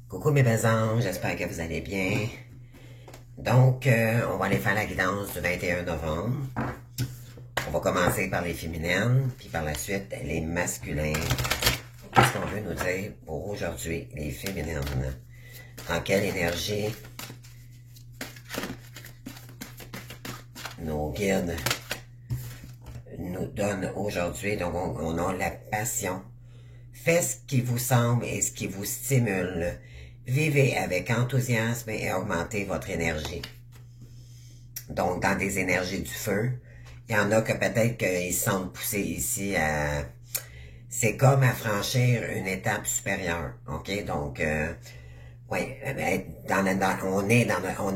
Coucou mes belles anges, j'espère que vous allez bien. Donc, on va aller faire la guidance du 21 novembre. On va commencer par les féminines, puis par la suite, les masculins. Qu'est-ce qu'on veut nous dire pour aujourd'hui, les féminines? En quelle énergie nos guides nous donnent aujourd'hui? Donc, on a la passion. Faites ce qui vous semble et ce qui vous stimule. Vivez avec enthousiasme et augmentez votre énergie. Donc, dans des énergies du feu, il y en a que peut-être qu'ils se sentent poussés ici à... C'est comme à franchir une étape supérieure, ok? Donc, oui, on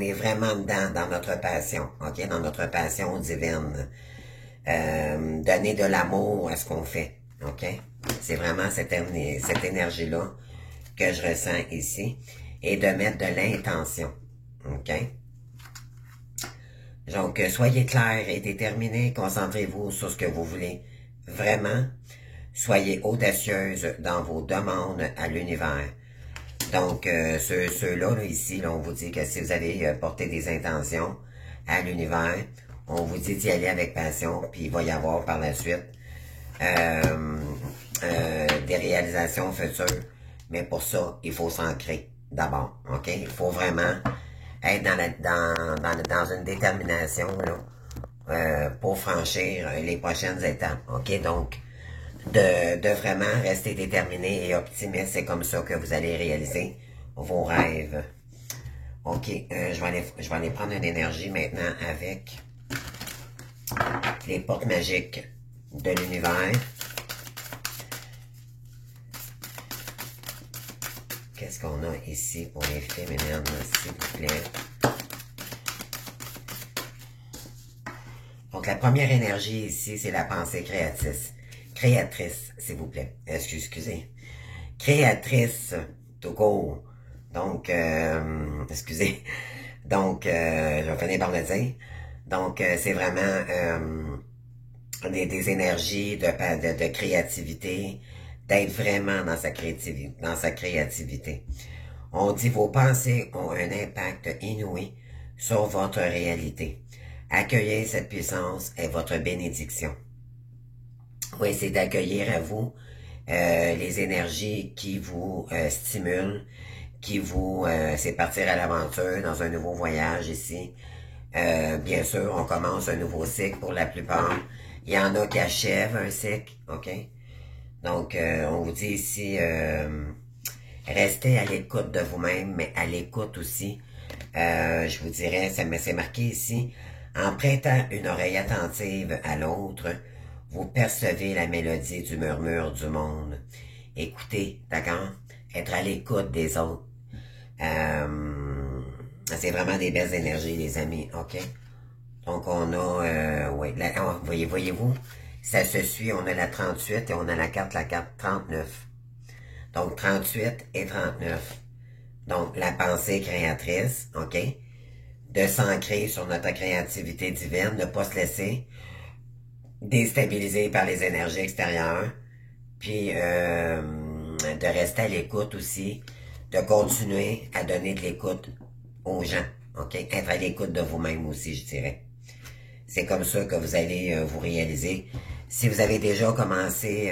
est vraiment dans notre passion, ok? Dans notre passion divine. Donner de l'amour à ce qu'on fait, ok? C'est vraiment cette énergie-là que je ressens ici, et de mettre de l'intention, ok? Donc, soyez clair et déterminé, concentrez-vous sur ce que vous voulez vraiment, soyez audacieuse dans vos demandes à l'univers. Donc, ceux-là, là, ici, là, on vous dit que si vous allez porter des intentions à l'univers, on vous dit d'y aller avec passion, puis il va y avoir par la suite des réalisations futures. Mais pour ça, il faut s'ancrer d'abord, ok? Il faut vraiment être dans une détermination là, pour franchir les prochaines étapes, ok? Donc, de vraiment rester déterminé et optimiste, c'est comme ça que vous allez réaliser vos rêves. Ok, je vais aller prendre une énergie maintenant avec les portes magiques de l'univers. Qu'est-ce qu'on a ici pour les féminines, s'il vous plaît? Donc, la première énergie ici, c'est la pensée créatrice. Créatrice, s'il vous plaît. Excusez. Créatrice, tout court. Donc, excusez. Donc, je vais finir par le dire. Donc, c'est vraiment des énergies de créativité, d'être vraiment dans sa créativité. On dit vos pensées ont un impact inouï sur votre réalité. Accueillir cette puissance est votre bénédiction. Oui, c'est d'accueillir à vous les énergies qui vous stimulent, qui vous... c'est partir à l'aventure dans un nouveau voyage ici. Bien sûr, on commence un nouveau cycle pour la plupart. Il y en a qui achèvent un cycle, ok? Donc, on vous dit ici, restez à l'écoute de vous-même, mais à l'écoute aussi. Je vous dirais, c'est marqué ici, en prêtant une oreille attentive à l'autre, vous percevez la mélodie du murmure du monde. Écoutez, d'accord? Être à l'écoute des autres. C'est vraiment des belles énergies, les amis, ok? Donc, on a, oui, voyez-vous, ça se suit, on a la 38 et on a la carte 39. Donc, 38 et 39. Donc, la pensée créatrice, ok? De s'ancrer sur notre créativité divine, ne pas se laisser déstabiliser par les énergies extérieures, puis de rester à l'écoute aussi, de continuer à donner de l'écoute aux gens, ok? Être à l'écoute de vous-même aussi, je dirais. C'est comme ça que vous allez vous réaliser. Si vous avez déjà commencé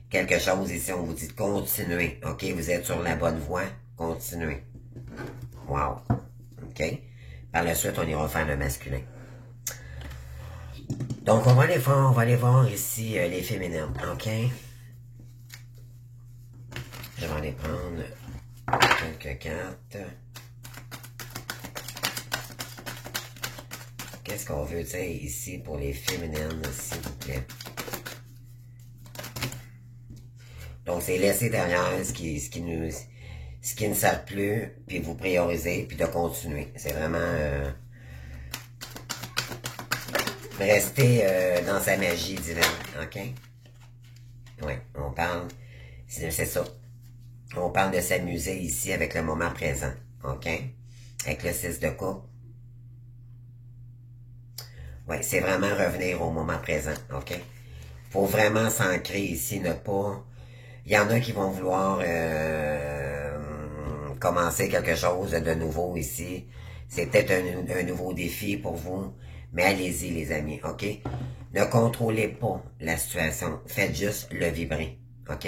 quelque chose ici, on vous dit de continuer. OK? Vous êtes sur la bonne voie. Continuez. Wow. OK? Par la suite, on ira faire le masculin. Donc, on va aller voir ici les féminines. OK? Je vais aller prendre quelques cartes. Qu'est-ce qu'on veut dire ici pour les féminines, s'il vous plaît? Donc, c'est laisser derrière ce qui ne sert plus, puis vous prioriser, puis de continuer. C'est vraiment rester dans sa magie divine, ok? Oui, on parle, c'est ça. On parle de s'amuser ici avec le moment présent, ok? Avec le 6 de coupe. Oui, c'est vraiment revenir au moment présent, ok? Faut vraiment s'ancrer ici, ne pas... Il y en a qui vont vouloir commencer quelque chose de nouveau ici. C'est peut-être un nouveau défi pour vous, mais allez-y les amis, ok? Ne contrôlez pas la situation, faites juste le vibrer, ok?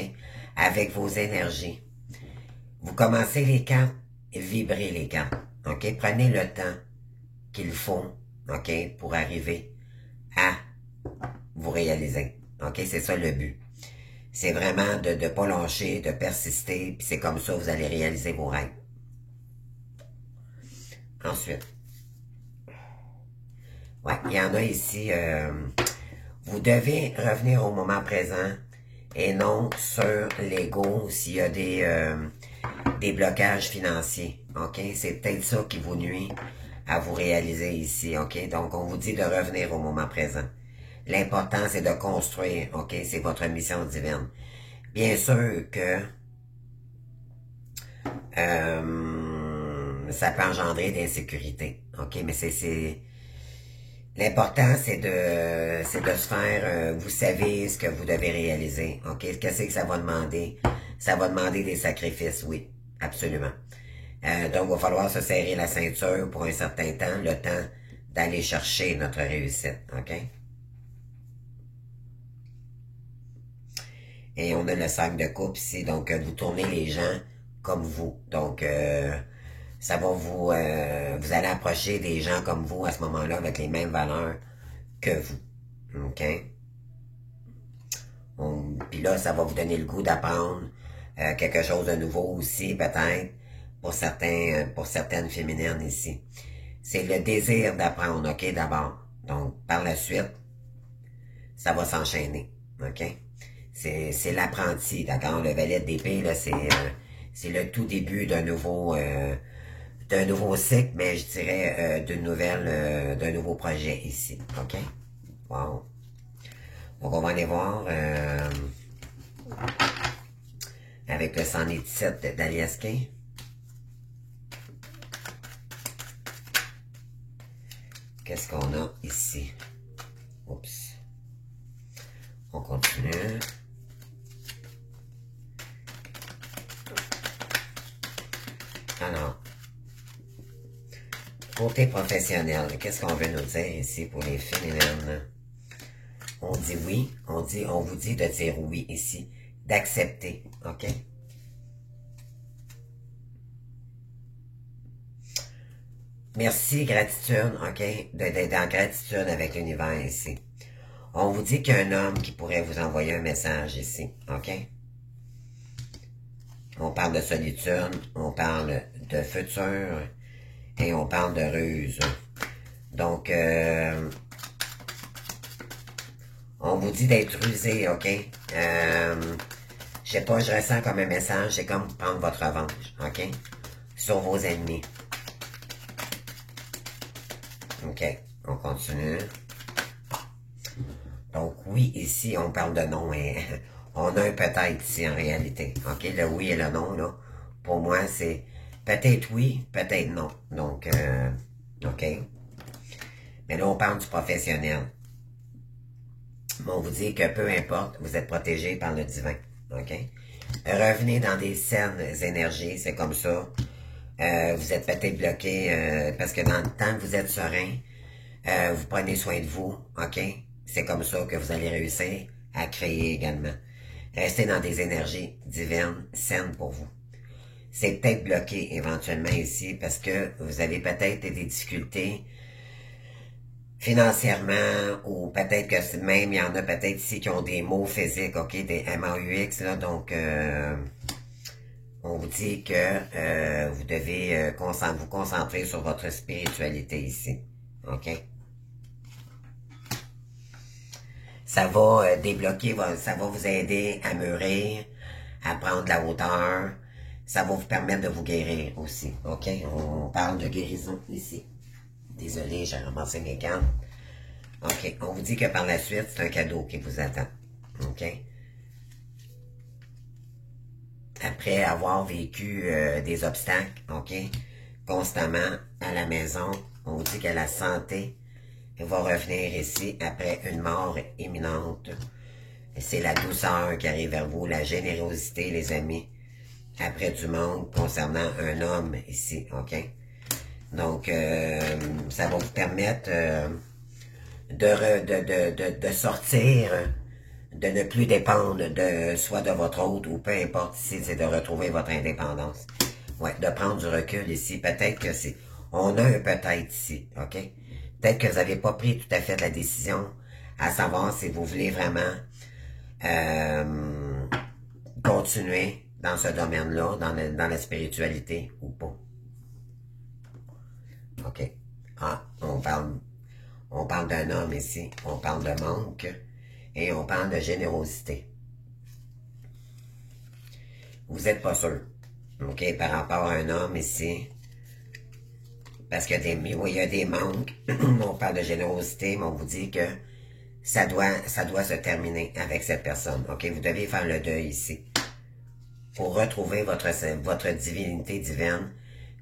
Avec vos énergies. Vous commencez les cartes, vibrez les cartes, ok? Prenez le temps qu'il faut, ok? Pour arriver à vous réaliser, ok? C'est ça le but. C'est vraiment de ne pas lâcher, de persister, puis c'est comme ça que vous allez réaliser vos rêves. Ensuite, ouais, il y en a ici, vous devez revenir au moment présent et non sur l'ego s'il y a des blocages financiers, ok? C'est peut-être ça qui vous nuit à vous réaliser ici, ok? Donc, on vous dit de revenir au moment présent. L'important, c'est de construire, ok? C'est votre mission divine. Bien sûr que ça peut engendrer d'insécurité, ok? Mais l'important, c'est de se faire, vous savez ce que vous devez réaliser, ok? Qu'est-ce que ça va demander? Ça va demander des sacrifices, oui, absolument. Donc, il va falloir se serrer la ceinture pour un certain temps, le temps d'aller chercher notre réussite, ok? Et on a le 5 de coupe ici, donc vous tournez les gens comme vous. Donc, ça va vous allez approcher des gens comme vous à ce moment-là avec les mêmes valeurs que vous. OK? Puis là, ça va vous donner le goût d'apprendre quelque chose de nouveau aussi, peut-être, pour certaines féminines ici. C'est le désir d'apprendre, OK, d'abord. Donc, par la suite, ça va s'enchaîner, OK? C'est l'apprenti, d'accord? Le valet d'épée, là, c'est le tout début d'un nouveau cycle, mais je dirais d'un nouveau projet ici, OK? Wow. Donc, on va aller voir avec le 117 d'Aliaskin. Qu'est-ce qu'on a ici? Oups. On continue. Alors, côté professionnel, qu'est-ce qu'on veut nous dire ici pour les féminines? On dit oui, on vous dit de dire oui ici, d'accepter, ok? Merci, gratitude, ok? D'être en gratitude avec l'univers ici. On vous dit qu'il y a un homme qui pourrait vous envoyer un message ici, ok? On parle de solitude, on parle de futur et on parle de ruse. Donc, on vous dit d'être rusé, ok? Je sais pas, je ressens comme un message, c'est comme prendre votre revanche, ok? Sur vos ennemis. Ok, on continue. Donc oui, ici, on parle de non, et on a un peut-être ici en réalité. Ok, le oui et le non, là, pour moi, c'est peut-être oui, peut-être non. Donc, ok. Mais là, on parle du professionnel. Mais on vous dit que peu importe, vous êtes protégé par le divin. Ok? Revenez dans des saines énergies, c'est comme ça. Vous êtes peut-être bloqué parce que dans le temps que vous êtes serein, vous prenez soin de vous, ok? C'est comme ça que vous allez réussir à créer également. Restez dans des énergies divines, saines pour vous. C'est peut-être bloqué éventuellement ici parce que vous avez peut-être des difficultés financièrement ou peut-être que même il y en a peut-être ici qui ont des maux physiques, ok? Des MAUX, là, donc on vous dit que vous devez vous concentrer sur votre spiritualité ici, ok? Ça va débloquer, ça va vous aider à mûrir, à prendre de la hauteur. Ça va vous permettre de vous guérir aussi, ok? On parle de guérison ici. Désolé, j'ai ramassé mes cartes. Ok, on vous dit que par la suite, c'est un cadeau qui vous attend, ok? Après avoir vécu des obstacles, ok? Constamment à la maison, on vous dit que la santé va revenir ici après une mort imminente. C'est la douceur qui arrive vers vous, la générosité, les amis. après du monde concernant un homme ici, ok? Donc, ça va vous permettre de sortir, de ne plus dépendre de soit de votre autre ou peu importe ici, c'est de retrouver votre indépendance. Ouais, de prendre du recul ici. Peut-être que c'est... On a un peut-être ici, ok? Peut-être que vous n'avez pas pris tout à fait la décision à savoir si vous voulez vraiment continuer dans ce domaine-là, dans la spiritualité ou pas. OK. Ah, on parle d'un homme ici, on parle de manque et on parle de générosité. Vous n'êtes pas sûr, OK, par rapport à un homme ici, parce qu'il y a des manques, on parle de générosité, mais on vous dit que ça doit se terminer avec cette personne, OK? Vous devez faire le deuil ici pour retrouver votre divinité divine,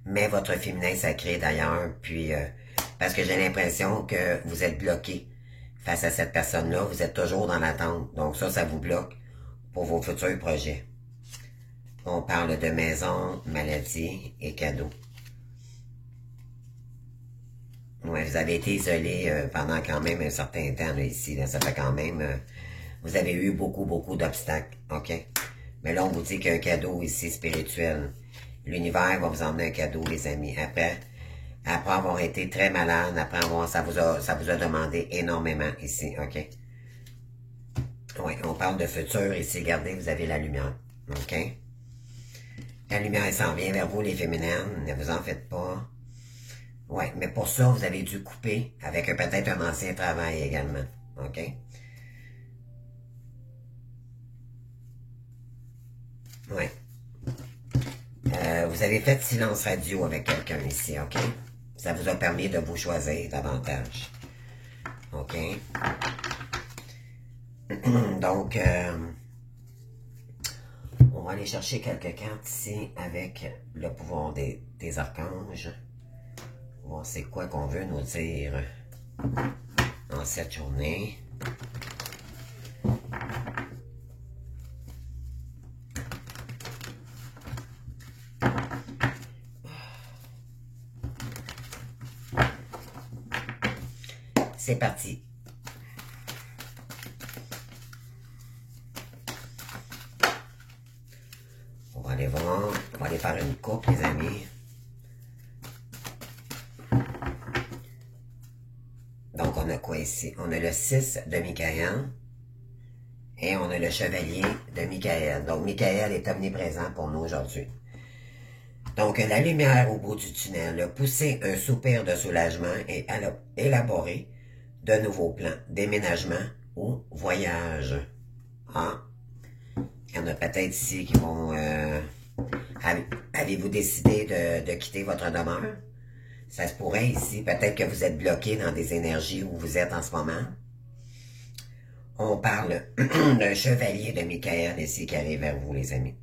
mais votre féminin sacré d'ailleurs, puis parce que j'ai l'impression que vous êtes bloqué face à cette personne-là, vous êtes toujours dans l'attente, donc ça vous bloque pour vos futurs projets. On parle de maison, maladie et cadeaux. Ouais, vous avez été isolé pendant quand même un certain temps là, ici, là, ça fait quand même... vous avez eu beaucoup d'obstacles, ok? Mais là, on vous dit qu'il y a un cadeau ici spirituel. L'univers va vous emmener un cadeau, les amis. Après avoir été très malade, ça vous a demandé énormément ici, ok? Oui, on parle de futur ici. Regardez, vous avez la lumière, ok? La lumière, elle s'en vient vers vous, les féminines. Ne vous en faites pas. Oui, mais pour ça, vous avez dû couper avec peut-être un ancien travail également, ok? Oui. Vous avez fait silence radio avec quelqu'un ici, ok? Ça vous a permis de vous choisir davantage. OK? Donc, on va aller chercher quelques cartes ici avec le pouvoir des archanges. Voir c'est quoi qu'on veut nous dire en cette journée. C'est parti. On va aller voir. On va aller faire une coupe, les amis. Donc, on a quoi ici? On a le 6 de Michael. Et on a le chevalier de Michael. Donc, Michael est omniprésent pour nous aujourd'hui. Donc, la lumière au bout du tunnel a poussé un soupir de soulagement et elle a élaboré de nouveaux plans, déménagement ou voyage. Ah, il y en a peut-être ici qui vont... avez-vous décidé de quitter votre demeure? Ça se pourrait ici. Peut-être que vous êtes bloqué dans des énergies où vous êtes en ce moment. On parle d'un chevalier de Michael ici qui arrive vers vous, les amis.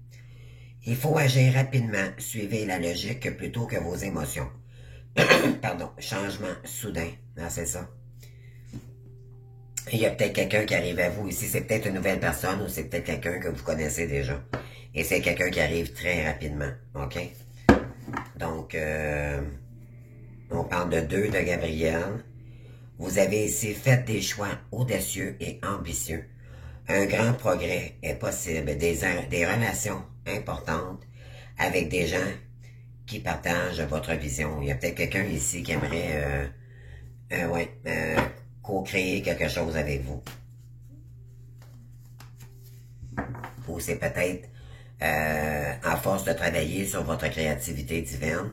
Il faut agir rapidement. Suivez la logique plutôt que vos émotions. Pardon, changement soudain. Ah, c'est ça. Il y a peut-être quelqu'un qui arrive à vous ici. C'est peut-être une nouvelle personne ou c'est peut-être quelqu'un que vous connaissez déjà. Et c'est quelqu'un qui arrive très rapidement. OK? Donc, on parle de 2 de Gabriel. Vous avez ici fait des choix audacieux et ambitieux. Un grand progrès est possible. Des relations importantes avec des gens qui partagent votre vision. Il y a peut-être quelqu'un ici qui aimerait co-créer quelque chose avec vous. Ou c'est peut-être à force de travailler sur votre créativité divine,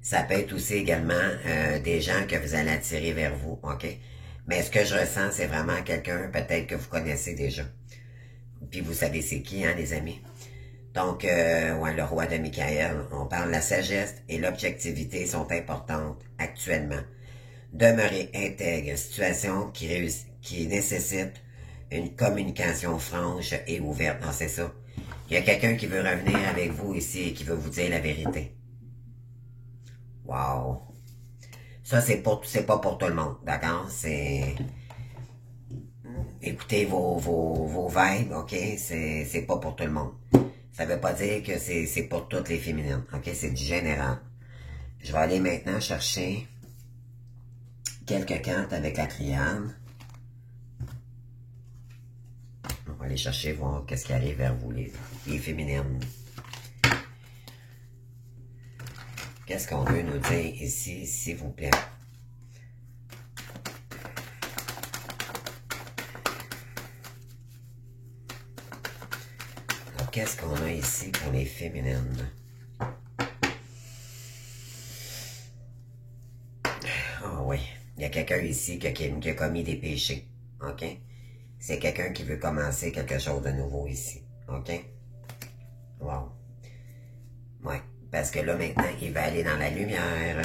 ça peut être aussi également des gens que vous allez attirer vers vous, OK? Mais ce que je ressens, c'est vraiment quelqu'un peut-être que vous connaissez déjà. Puis vous savez c'est qui, hein, les amis? Donc, ouais, le roi de Michael, on parle de la sagesse et l'objectivité sont importantes actuellement. Demeurez intègre, situation qui nécessite une communication franche et ouverte. Non, c'est ça. Il y a quelqu'un qui veut revenir avec vous ici et qui veut vous dire la vérité. Wow! Ça, c'est pas pour tout le monde, d'accord? C'est... Écoutez vos vibes, ok? C'est pas pour tout le monde. Ça veut pas dire que c'est pour toutes les féminines, ok? C'est du général. Je vais aller maintenant chercher quelques cartes avec la triade. On va aller chercher, voir qu'est-ce qui arrive vers vous, les féminines. Qu'est-ce qu'on veut nous dire ici, s'il vous plaît? Alors, qu'est-ce qu'on a ici pour les féminines? Ah oui, il y a quelqu'un ici qui a commis des péchés, ok? C'est quelqu'un qui veut commencer quelque chose de nouveau ici, ok? Wow. Ouais, parce que là, maintenant, il va aller dans la lumière.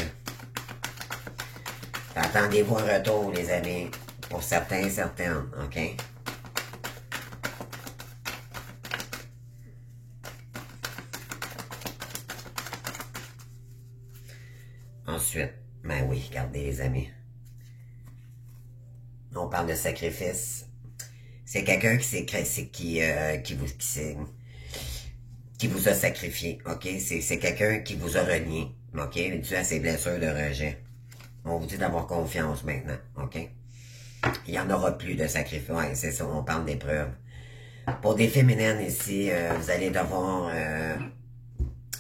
Attendez-vous un retour, les amis, pour certains et certaines, ok? Ensuite, ben oui, regardez, les amis. On parle de sacrifice. C'est quelqu'un qui vous a sacrifié, ok? C'est quelqu'un qui vous a renié, ok? Dû à ses blessures de rejet. On vous dit d'avoir confiance maintenant, ok? Il n'y en aura plus de sacrifice. Ouais, c'est ça, on parle d'épreuves. Pour des féminines ici, vous allez devoir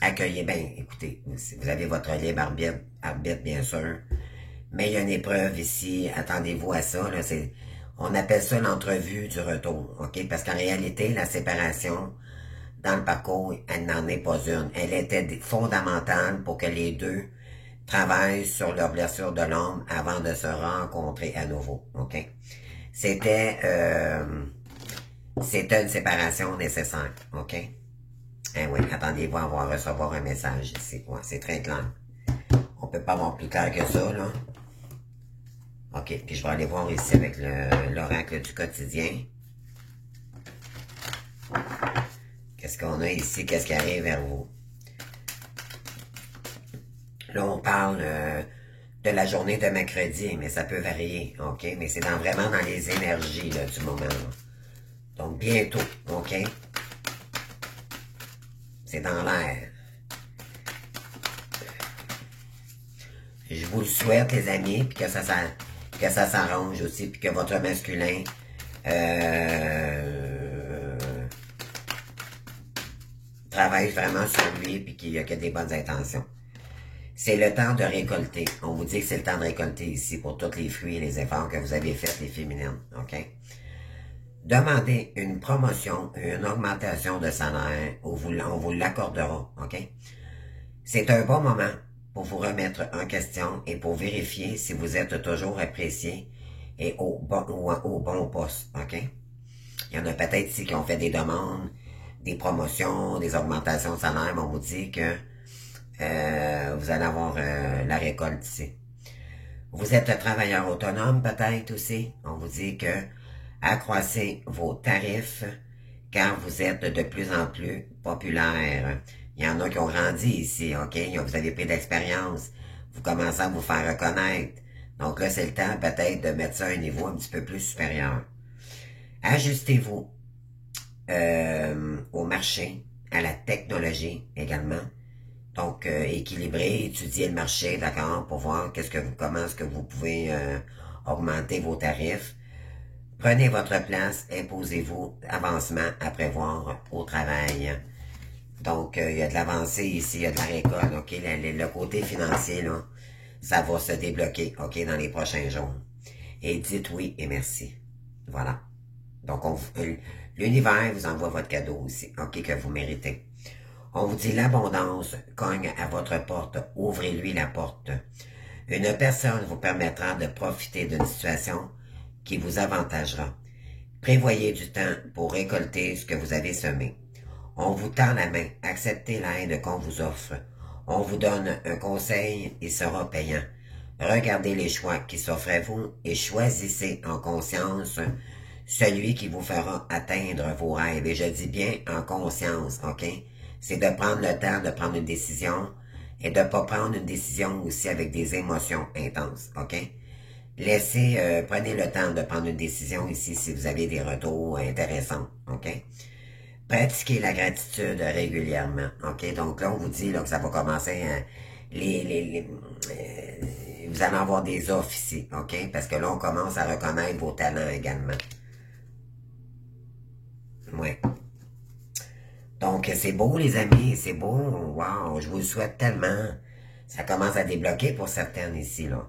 accueillir, ben, écoutez, vous avez votre libre arbitre, bien sûr, mais il y a une épreuve ici, attendez-vous à ça, là, on appelle ça l'entrevue du retour, ok? Parce qu'en réalité, la séparation, dans le parcours, elle n'en est pas une. Elle était fondamentale pour que les deux travaillent sur leur blessure de l'homme avant de se rencontrer à nouveau, ok? C'était une séparation nécessaire, ok? Eh oui, attendez-vous à recevoir un message ici. Ouais, c'est très clair. On peut pas avoir plus clair que ça, là. OK, puis je vais aller voir ici avec l'oracle du quotidien. Qu'est-ce qu'on a ici? Qu'est-ce qui arrive vers vous? Là, on parle de la journée de mercredi, mais ça peut varier, OK? Mais c'est vraiment dans les énergies là, du moment. Là. Donc, bientôt, OK? C'est dans l'air. Je vous le souhaite, les amis, puis que ça s'arrange aussi, puis que votre masculin travaille vraiment sur lui, puis qu'il a que des bonnes intentions. C'est le temps de récolter. On vous dit que c'est le temps de récolter ici pour tous les fruits et les efforts que vous avez faits, les féminines, OK? Demandez une promotion, une augmentation de salaire, on vous l'accordera, OK? C'est un bon moment pour vous remettre en question et pour vérifier si vous êtes toujours apprécié et au bon poste, OK? Il y en a peut-être ici qui ont fait des demandes, des promotions, des augmentations de salaire, mais on vous dit que vous allez avoir la récolte ici. Vous êtes travailleur autonome peut-être aussi. On vous dit que accroissez vos tarifs car vous êtes de plus en plus populaire. Il y en a qui ont grandi ici, ok? Vous avez pris d'expérience. Vous commencez à vous faire reconnaître. Donc là, c'est le temps peut-être de mettre ça à un niveau un petit peu plus supérieur. Ajustez-vous au marché, à la technologie également. Donc, équilibrer, étudier le marché, d'accord, pour voir comment est-ce que vous pouvez augmenter vos tarifs. Prenez votre place, imposez-vous avancement à prévoir au travail. Donc, il y a de l'avancée ici, il y a de la récolte, ok? Le côté financier, là, ça va se débloquer, ok, dans les prochains jours. Et dites oui et merci. Voilà. Donc, l'univers vous envoie votre cadeau aussi, ok, que vous méritez. On vous dit l'abondance cogne à votre porte, ouvrez-lui la porte. Une personne vous permettra de profiter d'une situation qui vous avantagera. Prévoyez du temps pour récolter ce que vous avez semé. On vous tend la main, acceptez l'aide qu'on vous offre. On vous donne un conseil, il sera payant. Regardez les choix qui s'offrent à vous et choisissez en conscience celui qui vous fera atteindre vos rêves. Et je dis bien en conscience, ok? C'est de prendre le temps de prendre une décision et de ne pas prendre une décision aussi avec des émotions intenses, ok? Prenez le temps de prendre une décision ici si vous avez des retours intéressants, ok? Pratiquez la gratitude régulièrement. OK? Donc là, on vous dit là, que ça va commencer vous allez avoir des offres ici. OK? Parce que là, on commence à reconnaître vos talents également. Ouais. Donc, c'est beau, les amis. C'est beau. Wow. Je vous le souhaite tellement. Ça commence à débloquer pour certaines ici, là.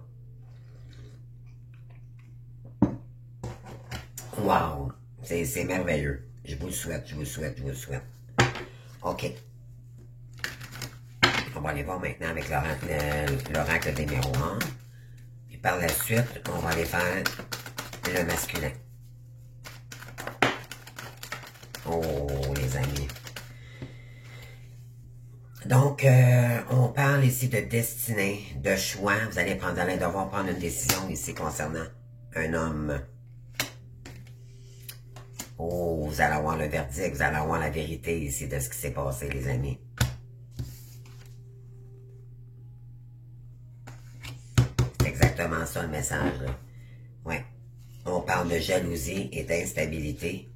Wow. C'est merveilleux. Je vous le souhaite, je vous le souhaite, je vous le souhaite. OK. On va aller voir maintenant avec l'oracle numéro 1. Et par la suite, on va aller faire le masculin. Oh, les amis. Donc, on parle ici de destinée, de choix. Vous allez devoir prendre une décision ici concernant un homme. Oh, vous allez avoir le verdict, vous allez avoir la vérité ici de ce qui s'est passé, les amis. C'est exactement ça le message, là. Ouais. On parle de jalousie et d'instabilité.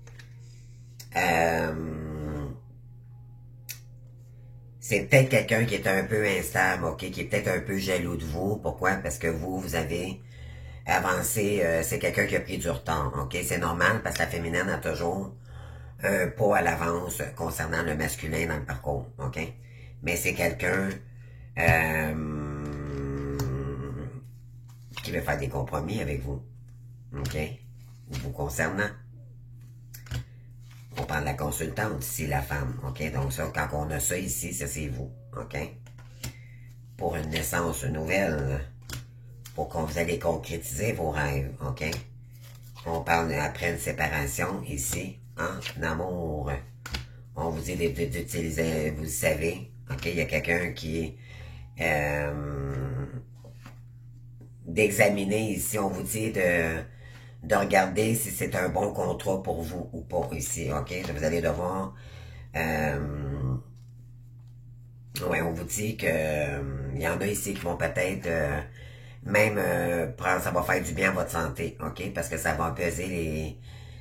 C'est peut-être quelqu'un qui est un peu instable, ok, qui est peut-être un peu jaloux de vous. Pourquoi? Parce que vous avez avancé, c'est quelqu'un qui a pris du retard, ok? C'est normal parce que la féminine a toujours un pas à l'avance concernant le masculin dans le parcours, ok? Mais c'est quelqu'un qui veut faire des compromis avec vous, ok? Vous concernant. On parle de la consultante ici, la femme, ok? Donc ça, quand on a ça ici, ça c'est vous, ok? Pour une naissance nouvelle, pour qu'on vous allez concrétiser vos rêves, ok? On parle après une séparation ici, en amour. On vous dit d'utiliser, vous le savez, ok? Il y a quelqu'un qui d'examiner ici, on vous dit de regarder si c'est un bon contrat pour vous ou pas ici, ok? Vous allez devoir ouais, on vous dit que il y en a ici qui vont peut-être même prendre, ça va faire du bien à votre santé, ok? Parce que ça va peser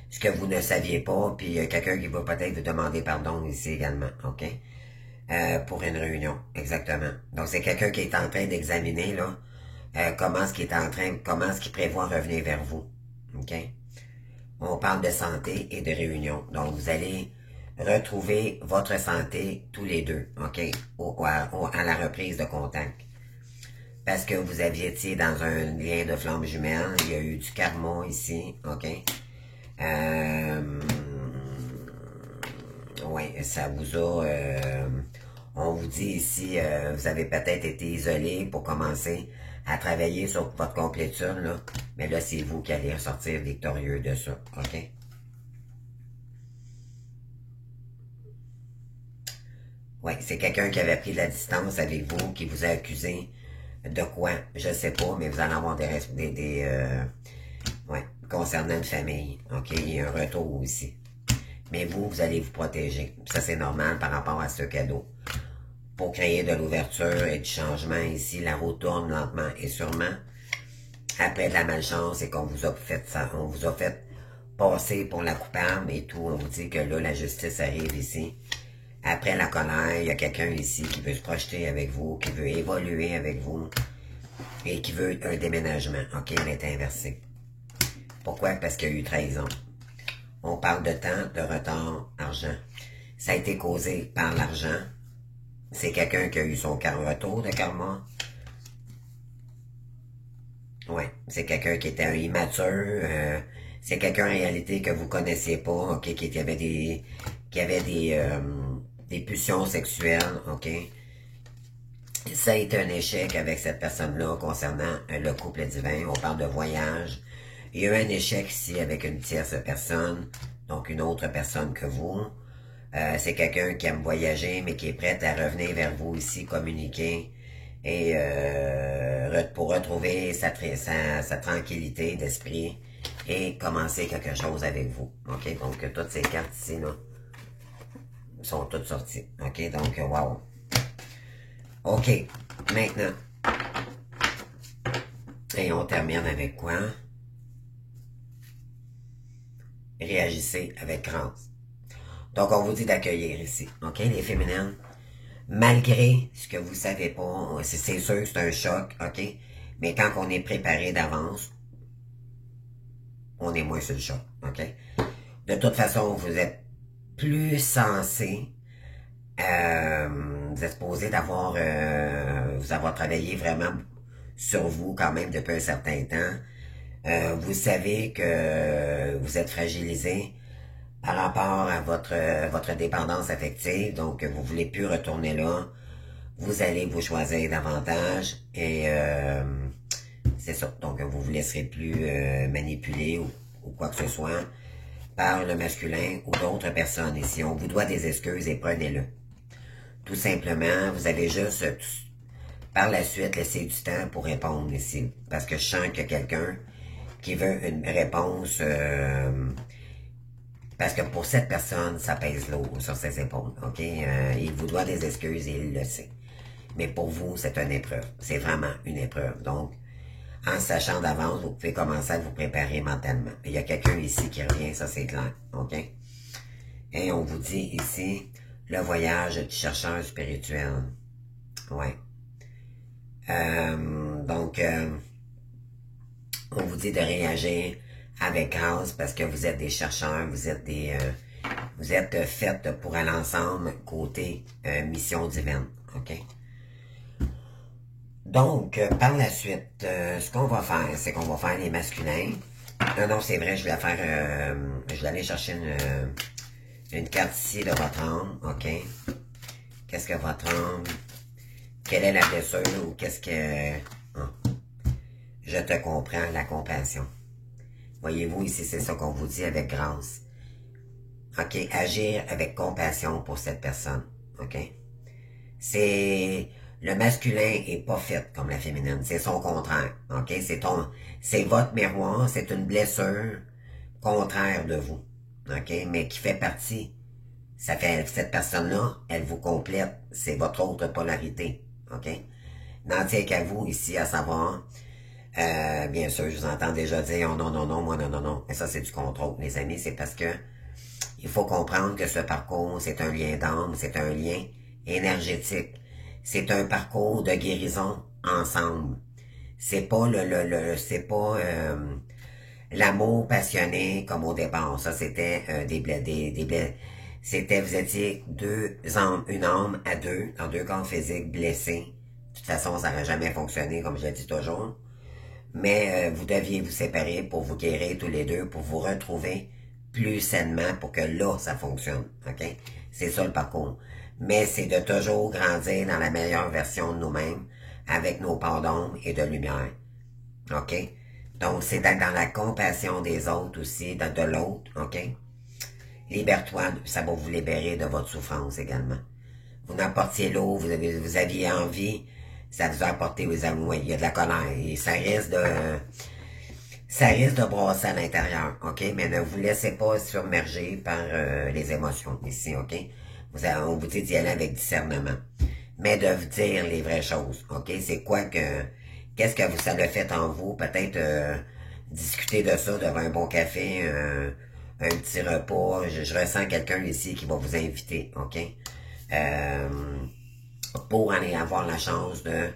ce que vous ne saviez pas, puis il y a quelqu'un qui va peut-être vous demander pardon ici également, ok? Pour une réunion, exactement. Donc c'est quelqu'un qui est en train d'examiner là comment est-ce qu'il prévoit revenir vers vous, ok? On parle de santé et de réunion. Donc vous allez retrouver votre santé tous les deux, ok? À la reprise de contact. Parce que vous aviez été dans un lien de flamme jumelle, il y a eu du karma ici, ok? Ouais, ça vous a... on vous dit ici, vous avez peut-être été isolé pour commencer à travailler sur votre complétude, là. Mais là, c'est vous qui allez ressortir victorieux de ça, ok? Oui, c'est quelqu'un qui avait pris de la distance avec vous, qui vous a accusé de quoi, je sais pas, mais vous allez avoir ouais, concernant une famille, ok? Il y a un retour aussi. Mais vous allez vous protéger. Ça, c'est normal par rapport à ce cadeau. Pour créer de l'ouverture et du changement ici, la roue tourne lentement et sûrement. Après de la malchance et qu'on vous a fait ça, on vous a fait passer pour la coupable et tout, on vous dit que là, la justice arrive ici. Après la colère, il y a quelqu'un ici qui veut se projeter avec vous, qui veut évoluer avec vous et qui veut un déménagement. Ok, il est inversé. Pourquoi? Parce qu'il y a eu trahison. On parle de temps, de retard, argent. Ça a été causé par l'argent. C'est quelqu'un qui a eu son retour de karma. Ouais, c'est quelqu'un qui était un immature. C'est quelqu'un en réalité que vous connaissiez pas, ok, qui avait des pulsions sexuelles, ok. Ça a été un échec avec cette personne-là concernant le couple divin. On parle de voyage. Il y a eu un échec ici avec une tierce personne, donc une autre personne que vous. C'est quelqu'un qui aime voyager, mais qui est prêt à revenir vers vous ici, communiquer, et pour retrouver sa tranquillité d'esprit et commencer quelque chose avec vous. OK? Donc, toutes ces cartes ici, là, sont toutes sorties. OK? Donc, wow. OK. Maintenant. Et on termine avec quoi? Réagissez avec grâce. Donc, on vous dit d'accueillir ici, OK, les féminines? Malgré ce que vous savez pas, c'est sûr que c'est un choc, OK? Mais quand on est préparé d'avance, on est moins sur le choc, OK? De toute façon, vous êtes plus censé, vous êtes supposé d'avoir, vous avoir travaillé vraiment sur vous quand même depuis un certain temps. Vous savez que vous êtes fragilisé par rapport à votre dépendance affective, donc vous voulez plus retourner là. Vous allez vous choisir davantage et c'est ça. Donc vous vous laisserez plus manipuler ou quoi que ce soit par le masculin ou d'autres personnes. Et si on vous doit des excuses, et prenez-le. Tout simplement, vous avez juste par la suite laissé du temps pour répondre ici. Parce que je sens qu'il y a quelqu'un qui veut une réponse parce que pour cette personne, ça pèse lourd sur ses épaules. OK? Il vous doit des excuses et il le sait. Mais pour vous, c'est une épreuve. C'est vraiment une épreuve. Donc, en sachant d'avance, vous pouvez commencer à vous préparer mentalement. Il y a quelqu'un ici qui revient, ça c'est clair. OK? Et on vous dit ici, le voyage du chercheur spirituel. Ouais. Donc, on vous dit de réagir avec grâce parce que vous êtes des chercheurs, vous êtes faites pour aller ensemble côté mission divine. OK? Donc, par la suite, ce qu'on va faire, c'est qu'on va faire les masculins. Non, c'est vrai, je vais faire, je vais aller chercher une carte ici de votre âme, OK? Qu'est-ce que votre âme, quelle est la blessure ou qu'est-ce que... Je te comprends, la compassion. Voyez-vous, ici, c'est ça qu'on vous dit avec grâce. OK, agir avec compassion pour cette personne, OK? C'est... Le masculin est pas fait comme la féminine, c'est son contraire, OK? C'est votre miroir, c'est une blessure contraire de vous, OK? Mais qui fait partie. Ça fait, cette personne-là, elle vous complète, c'est votre autre polarité, OK? N'en tient qu'à vous ici à savoir, bien sûr, je vous entends déjà dire, oh non, moi non. Mais ça, c'est du contrôle, les amis, c'est parce que il faut comprendre que ce parcours, c'est un lien d'âme, c'est un lien énergétique. C'est un parcours de guérison ensemble. C'est pas c'est pas l'amour passionné comme au départ. Ça, c'était c'était, vous étiez une âme à deux, dans deux corps physiques blessés. De toute façon, ça n'aurait jamais fonctionné, comme je l'ai dit toujours. Mais vous deviez vous séparer pour vous guérir tous les deux, pour vous retrouver plus sainement, pour que là, ça fonctionne. OK? C'est ça le parcours. Mais c'est de toujours grandir dans la meilleure version de nous-mêmes, avec nos parts d'ombre et de lumière. OK? Donc, c'est d'être dans la compassion des autres aussi, de l'autre. OK? Libère-toi, ça va vous libérer de votre souffrance également. Vous n'apportiez l'eau, vous aviez envie, ça vous a apporté, il y a de la colère. Et ça risque de brasser à l'intérieur, OK? Mais ne vous laissez pas submerger par les émotions ici, OK? On vous dit d'y aller avec discernement. Mais de vous dire les vraies choses, OK? C'est quoi que... Qu'est-ce que ça le fait en vous? Peut-être discuter de ça devant un bon café, un petit repas. Je ressens quelqu'un ici qui va vous inviter, OK? Pour aller avoir la chance de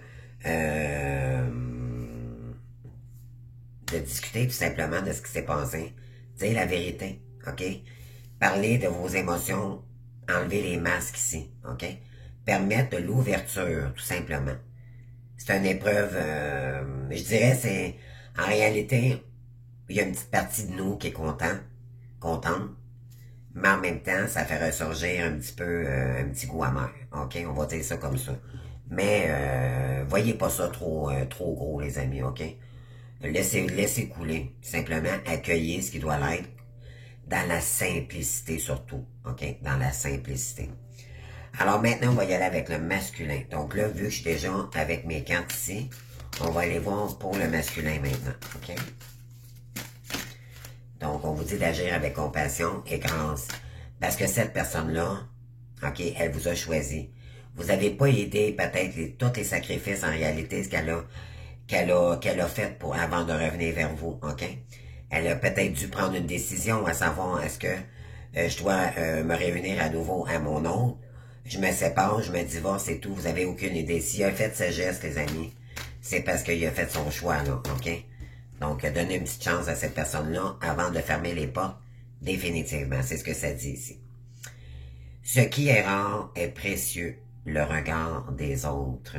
discuter tout simplement de ce qui s'est passé. Dire la vérité, OK? Parler de vos émotions, enlever les masques ici, OK? Permettre de l'ouverture, tout simplement. C'est une épreuve, je dirais, en réalité, il y a une petite partie de nous qui est contente, mais en même temps, ça fait ressurgir un petit peu, un petit goût amer, OK? On va dire ça comme ça. Mais, voyez pas ça trop gros, les amis, OK? Laissez couler. Simplement, accueillez ce qui doit l'être dans la simplicité surtout, OK? Dans la simplicité. Alors maintenant, on va y aller avec le masculin. Donc là, vu que je suis déjà avec mes cartes ici, on va aller voir pour le masculin maintenant, OK? Donc, on vous dit d'agir avec compassion et grâce. Parce que cette personne-là, OK, elle vous a choisi. Vous n'avez pas aidé peut-être tous les sacrifices en réalité, ce qu'elle a fait avant de revenir vers vous, OK? Elle a peut-être dû prendre une décision à savoir est-ce que je dois me réunir à nouveau à mon autre, je me sépare, je me divorce et tout, vous avez aucune idée. S'il a fait ce geste, les amis, c'est parce qu'il a fait son choix, là, OK? Donc, donnez une petite chance à cette personne-là avant de fermer les portes définitivement. C'est ce que ça dit ici. Ce qui est rare est précieux, le regard des autres.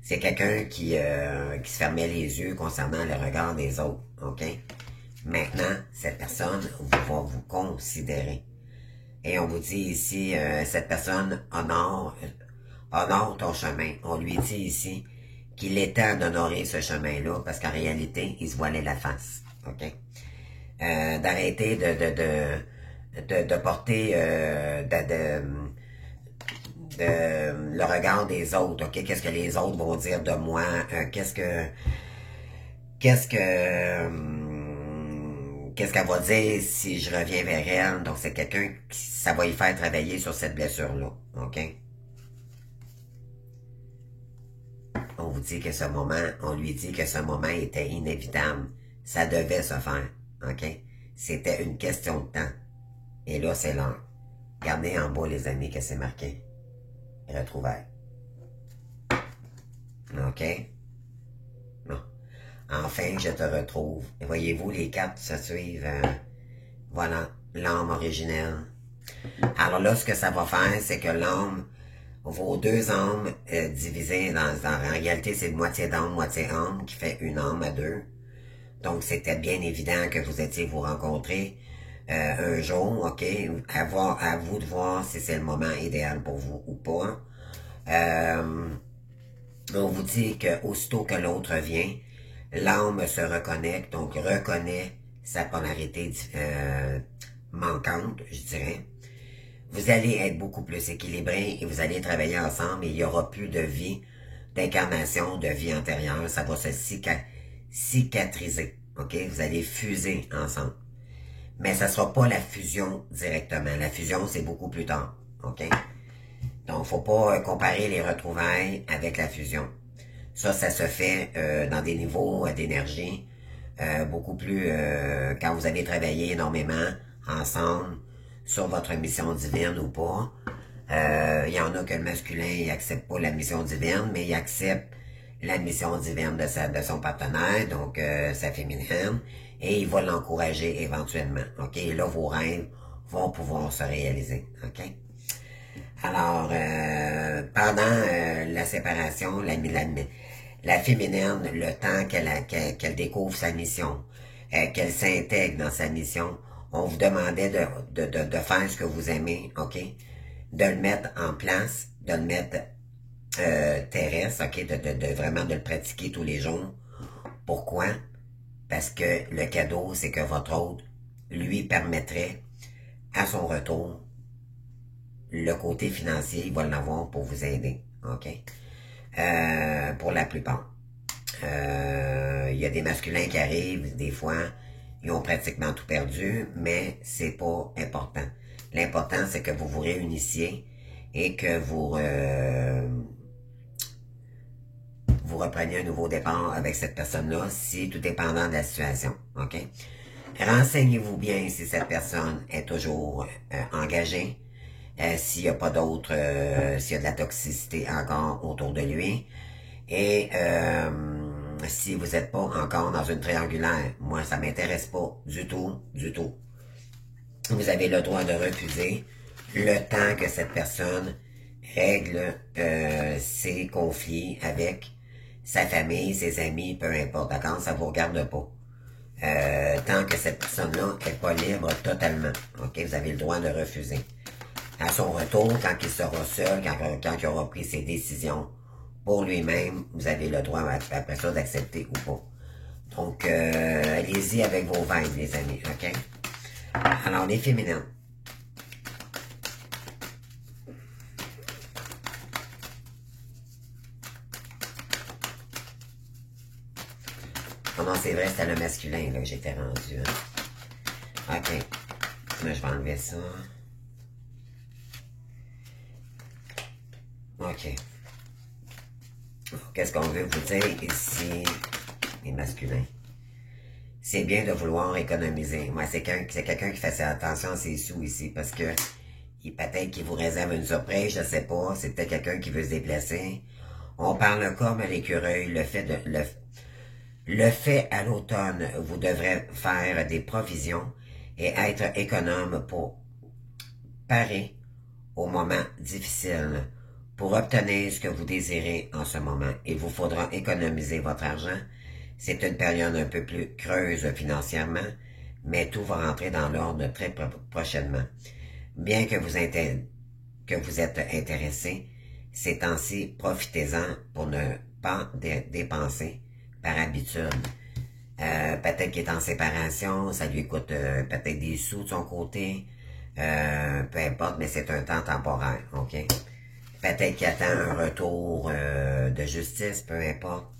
C'est quelqu'un qui se fermait les yeux concernant le regard des autres, OK? Maintenant, cette personne va vous considérer. Et on vous dit ici, cette personne honore ton chemin. On lui dit ici qu'il est temps d'honorer ce chemin-là, parce qu'en réalité, il se voilait la face, OK? D'arrêter de porter le regard des autres, ok? Qu'est-ce que les autres vont dire de moi? Qu'est-ce qu'elle va dire si je reviens vers elle? Donc, c'est quelqu'un qui, ça va y faire travailler sur cette blessure-là, ok? On vous dit que ce moment, on lui dit que ce moment était inévitable. Ça devait se faire, ok? C'était une question de temps. Et là, c'est l'heure. Regardez en bas, les amis, que c'est marqué. Retrouvailles. OK? Non. Enfin, je te retrouve. Et voyez-vous, les cartes se suivent. Voilà, l'âme originelle. Alors là, ce que ça va faire, c'est que l'âme, vos deux âmes divisées, en réalité, c'est de moitié d'âme, moitié âme, qui fait une âme à deux. Donc, c'était bien évident que vous étiez vous rencontrer un jour, OK? À vous de voir si c'est le moment idéal pour vous ou pas. On vous dit que aussitôt que l'autre vient, l'âme se reconnecte, donc reconnaît sa polarité manquante, je dirais. Vous allez être beaucoup plus équilibré et vous allez travailler ensemble et il n'y aura plus de vie, d'incarnation, de vie antérieure. Ça va se cicatriser, OK? Vous allez fuser ensemble. Mais ça ne sera pas la fusion directement. La fusion, c'est beaucoup plus tard, OK? Donc, faut pas comparer les retrouvailles avec la fusion. Ça se fait dans des niveaux d'énergie beaucoup plus... quand vous avez travaillé énormément ensemble sur votre mission divine ou pas. Il y en a que le masculin n'accepte pas la mission divine, mais il accepte la mission divine de son partenaire, donc sa féminine, et il va l'encourager éventuellement. OK? Et là, vos rêves vont pouvoir se réaliser. OK? Alors, pendant la séparation, la féminine, le temps qu'elle découvre sa mission, qu'elle s'intègre dans sa mission, on vous demandait de faire ce que vous aimez, OK? De le mettre en place, de le mettre terrestre, OK? Vraiment de le pratiquer tous les jours. Pourquoi? Parce que le cadeau, c'est que votre hôte lui permettrait, à son retour, le côté financier, il va l'avoir pour vous aider, OK? Pour la plupart. Il y a des masculins qui arrivent, des fois, ils ont pratiquement tout perdu, mais c'est pas important. L'important, c'est que vous vous réunissiez et que vous repreniez un nouveau départ avec cette personne-là, si tout dépendant de la situation, OK? Renseignez-vous bien si cette personne est toujours engagée, s'il n'y a pas d'autres, s'il y a de la toxicité encore autour de lui, et si vous n'êtes pas encore dans une triangulaire, moi ça m'intéresse pas du tout, du tout. Vous avez le droit de refuser le temps que cette personne règle ses conflits avec sa famille, ses amis, peu importe, d'accord, ça vous regarde pas. Tant que cette personne-là n'est pas libre totalement, ok, vous avez le droit de refuser. À son retour, quand il sera seul, quand il aura pris ses décisions pour lui-même, vous avez le droit après ça d'accepter ou pas. Donc, allez-y avec vos vibes, les amis, ok? Alors, les féminins. Oh non, c'est vrai, c'était le masculin là, que j'étais rendu. Hein? Ok. Là, je vais enlever ça. Ok. Qu'est-ce qu'on veut vous dire ici, les masculins? c'est bien de vouloir économiser. Moi, c'est quelqu'un qui fait attention à ses sous ici, parce que peut-être qu'il vous réserve une surprise, je sais pas. C'est peut-être quelqu'un qui veut se déplacer. On parle comme à l'écureuil, le fait à l'automne, vous devrez faire des provisions et être économe pour parer aux moments difficiles. Pour obtenir ce que vous désirez en ce moment, il vous faudra économiser votre argent. C'est une période un peu plus creuse financièrement, mais tout va rentrer dans l'ordre très prochainement. Bien que vous êtes intéressé, ces temps-ci, profitez-en pour ne pas dépenser par habitude. Peut-être qu'il est en séparation, ça lui coûte peut-être des sous de son côté, peu importe, mais c'est un temps temporaire, ok? Peut-être qu'il attend un retour de justice, peu importe.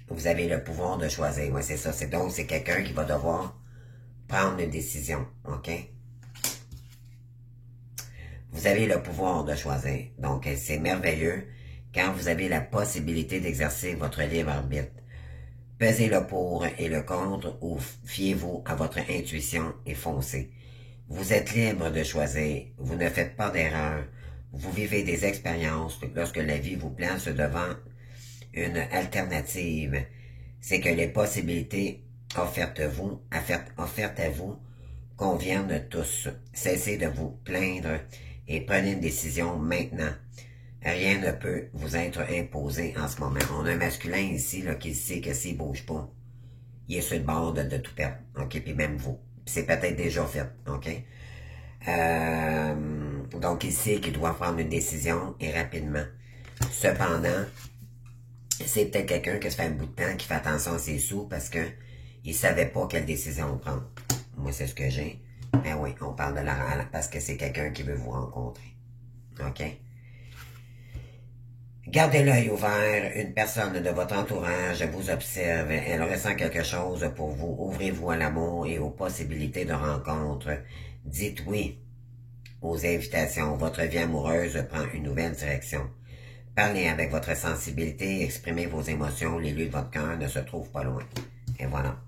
Vous avez le pouvoir de choisir, ouais, c'est ça. Donc, c'est quelqu'un qui va devoir prendre une décision, ok? Vous avez le pouvoir de choisir. Donc, c'est merveilleux quand vous avez la possibilité d'exercer votre libre arbitre. Pesez le pour et le contre ou fiez-vous à votre intuition et foncez. Vous êtes libre de choisir. Vous ne faites pas d'erreur. Vous vivez des expériences lorsque la vie vous place devant une alternative. C'est que les possibilités offertes à vous conviennent tous. Cessez de vous plaindre et prenez une décision maintenant. Rien ne peut vous être imposé en ce moment. On a un masculin ici là, qui sait que s'il bouge pas, il est sur le bord de tout perdre. OK? Puis même vous. C'est peut-être déjà fait. OK? Donc il sait qu'il doit prendre une décision et rapidement. Cependant, c'est peut-être quelqu'un qui se fait un bout de temps, qui fait attention à ses sous parce que il savait pas quelle décision prendre. Moi, c'est ce que j'ai. Mais oui, on parle de la parce que c'est quelqu'un qui veut vous rencontrer. OK? Gardez l'œil ouvert, une personne de votre entourage vous observe, elle ressent quelque chose pour vous, ouvrez-vous à l'amour et aux possibilités de rencontre. Dites oui aux invitations, votre vie amoureuse prend une nouvelle direction. Parlez avec votre sensibilité, exprimez vos émotions, les lieux de votre cœur ne se trouvent pas loin. Et voilà.